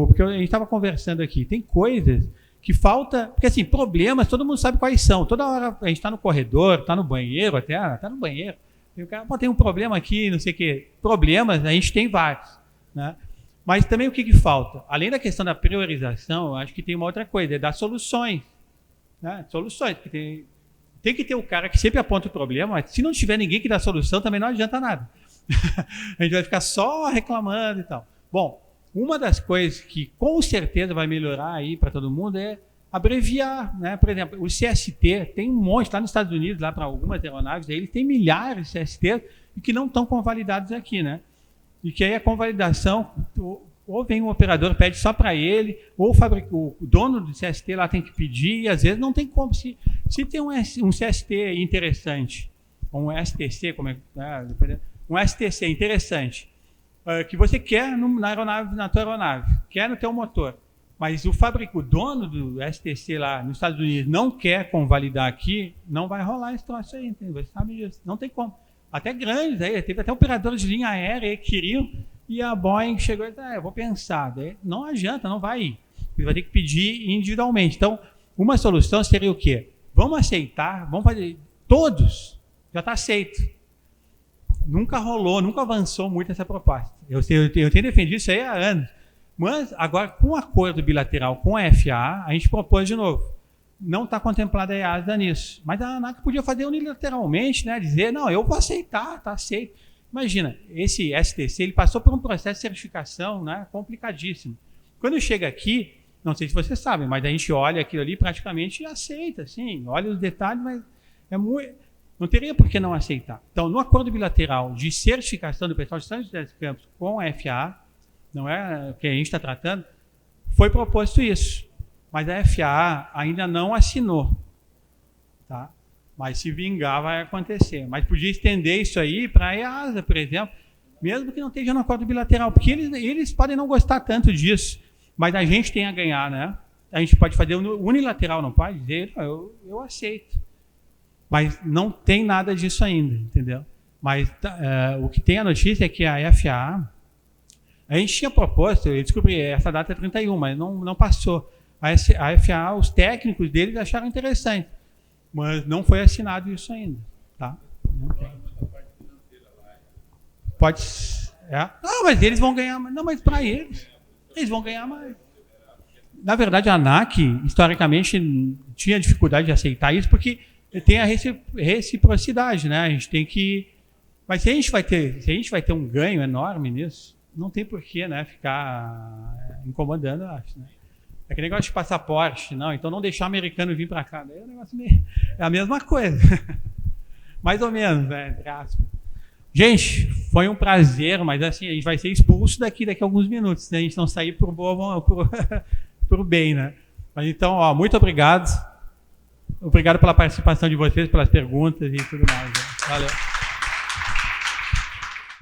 porque a gente estava conversando aqui, tem coisas que falta, porque assim, problemas, todo mundo sabe quais são, toda hora a gente está no corredor, está no banheiro, está no banheiro, e o cara, tem um problema aqui, não sei o quê, problemas, a gente tem vários, né? Mas também o que falta? Além da questão da priorização, eu acho que tem uma outra coisa, é dar soluções, né? Soluções, porque tem que ter o cara que sempre aponta o problema, mas se não tiver ninguém que dá solução, também não adianta nada. A gente vai ficar só reclamando e tal. Bom, uma das coisas que com certeza vai melhorar aí para todo mundo é abreviar, né? Por exemplo, o CST tem um monte lá nos Estados Unidos, lá para algumas aeronaves, aí ele tem milhares de CST e que não estão convalidados aqui, né? E que aí a convalidação, ou vem um operador, pede só para ele, ou o dono do CST lá tem que pedir, e às vezes não tem como. Se tem um CST interessante, ou um STC, um STC interessante, que você quer na tua aeronave, quer no teu motor, mas o dono do STC lá nos Estados Unidos não quer convalidar aqui, não vai rolar esse troço aí, entendeu? Você sabe disso, não tem como. Até grandes, aí, teve até operadores de linha aérea que queriam, e a Boeing chegou e disse, eu vou pensar. Daí, não adianta, não vai ir. Ele vai ter que pedir individualmente. Então, uma solução seria o quê? Vamos aceitar, vamos fazer, todos, já está aceito. Nunca rolou, nunca avançou muito essa proposta. Eu tenho defendido isso aí há anos. Mas, agora, com o acordo bilateral com a FAA, a gente propôs de novo. Não está contemplada a EASA nisso. Mas a ANAC podia fazer unilateralmente, né? Dizer, não, eu vou aceitar, está aceito. Imagina, esse STC, ele passou por um processo de certificação, né, complicadíssimo. Quando chega aqui, não sei se vocês sabem, mas a gente olha aquilo ali praticamente e aceita, assim, olha os detalhes, mas não teria por que não aceitar. Então, no acordo bilateral de certificação do pessoal de São José dos Campos com a FAA, não é o que a gente está tratando, foi proposto isso. Mas a FAA ainda não assinou, tá? Mas se vingar vai acontecer. Mas podia estender isso aí para a EASA, por exemplo, mesmo que não esteja no acordo bilateral, porque eles podem não gostar tanto disso, mas a gente tem a ganhar, né? A gente pode fazer unilateral, não pode dizer, eu aceito. Mas não tem nada disso ainda, entendeu? Mas o que tem a notícia é que a FAA, a gente tinha proposto, eu descobri, essa data é 31, mas não passou. A FAA, os técnicos deles acharam interessante, mas não foi assinado isso ainda, tá? Pode... Não, mas eles vão ganhar mais. Não, mas para eles vão ganhar mais. Na verdade, a ANAC, historicamente, tinha dificuldade de aceitar isso, porque tem a reciprocidade, né? A gente tem que... Mas se a gente vai ter um ganho enorme nisso, não tem porquê, né, ficar incomodando, eu acho, né? É que negócio de passaporte, não, então não deixar o americano vir para cá. Daí é um negócio é a mesma coisa. Mais ou menos, né, entre aspas. Gente, foi um prazer, mas assim, a gente vai ser expulso daqui a alguns minutos, se a gente não sair por bem, né? Mas então, muito obrigado. Obrigado pela participação de vocês, pelas perguntas e tudo mais. Né? Valeu.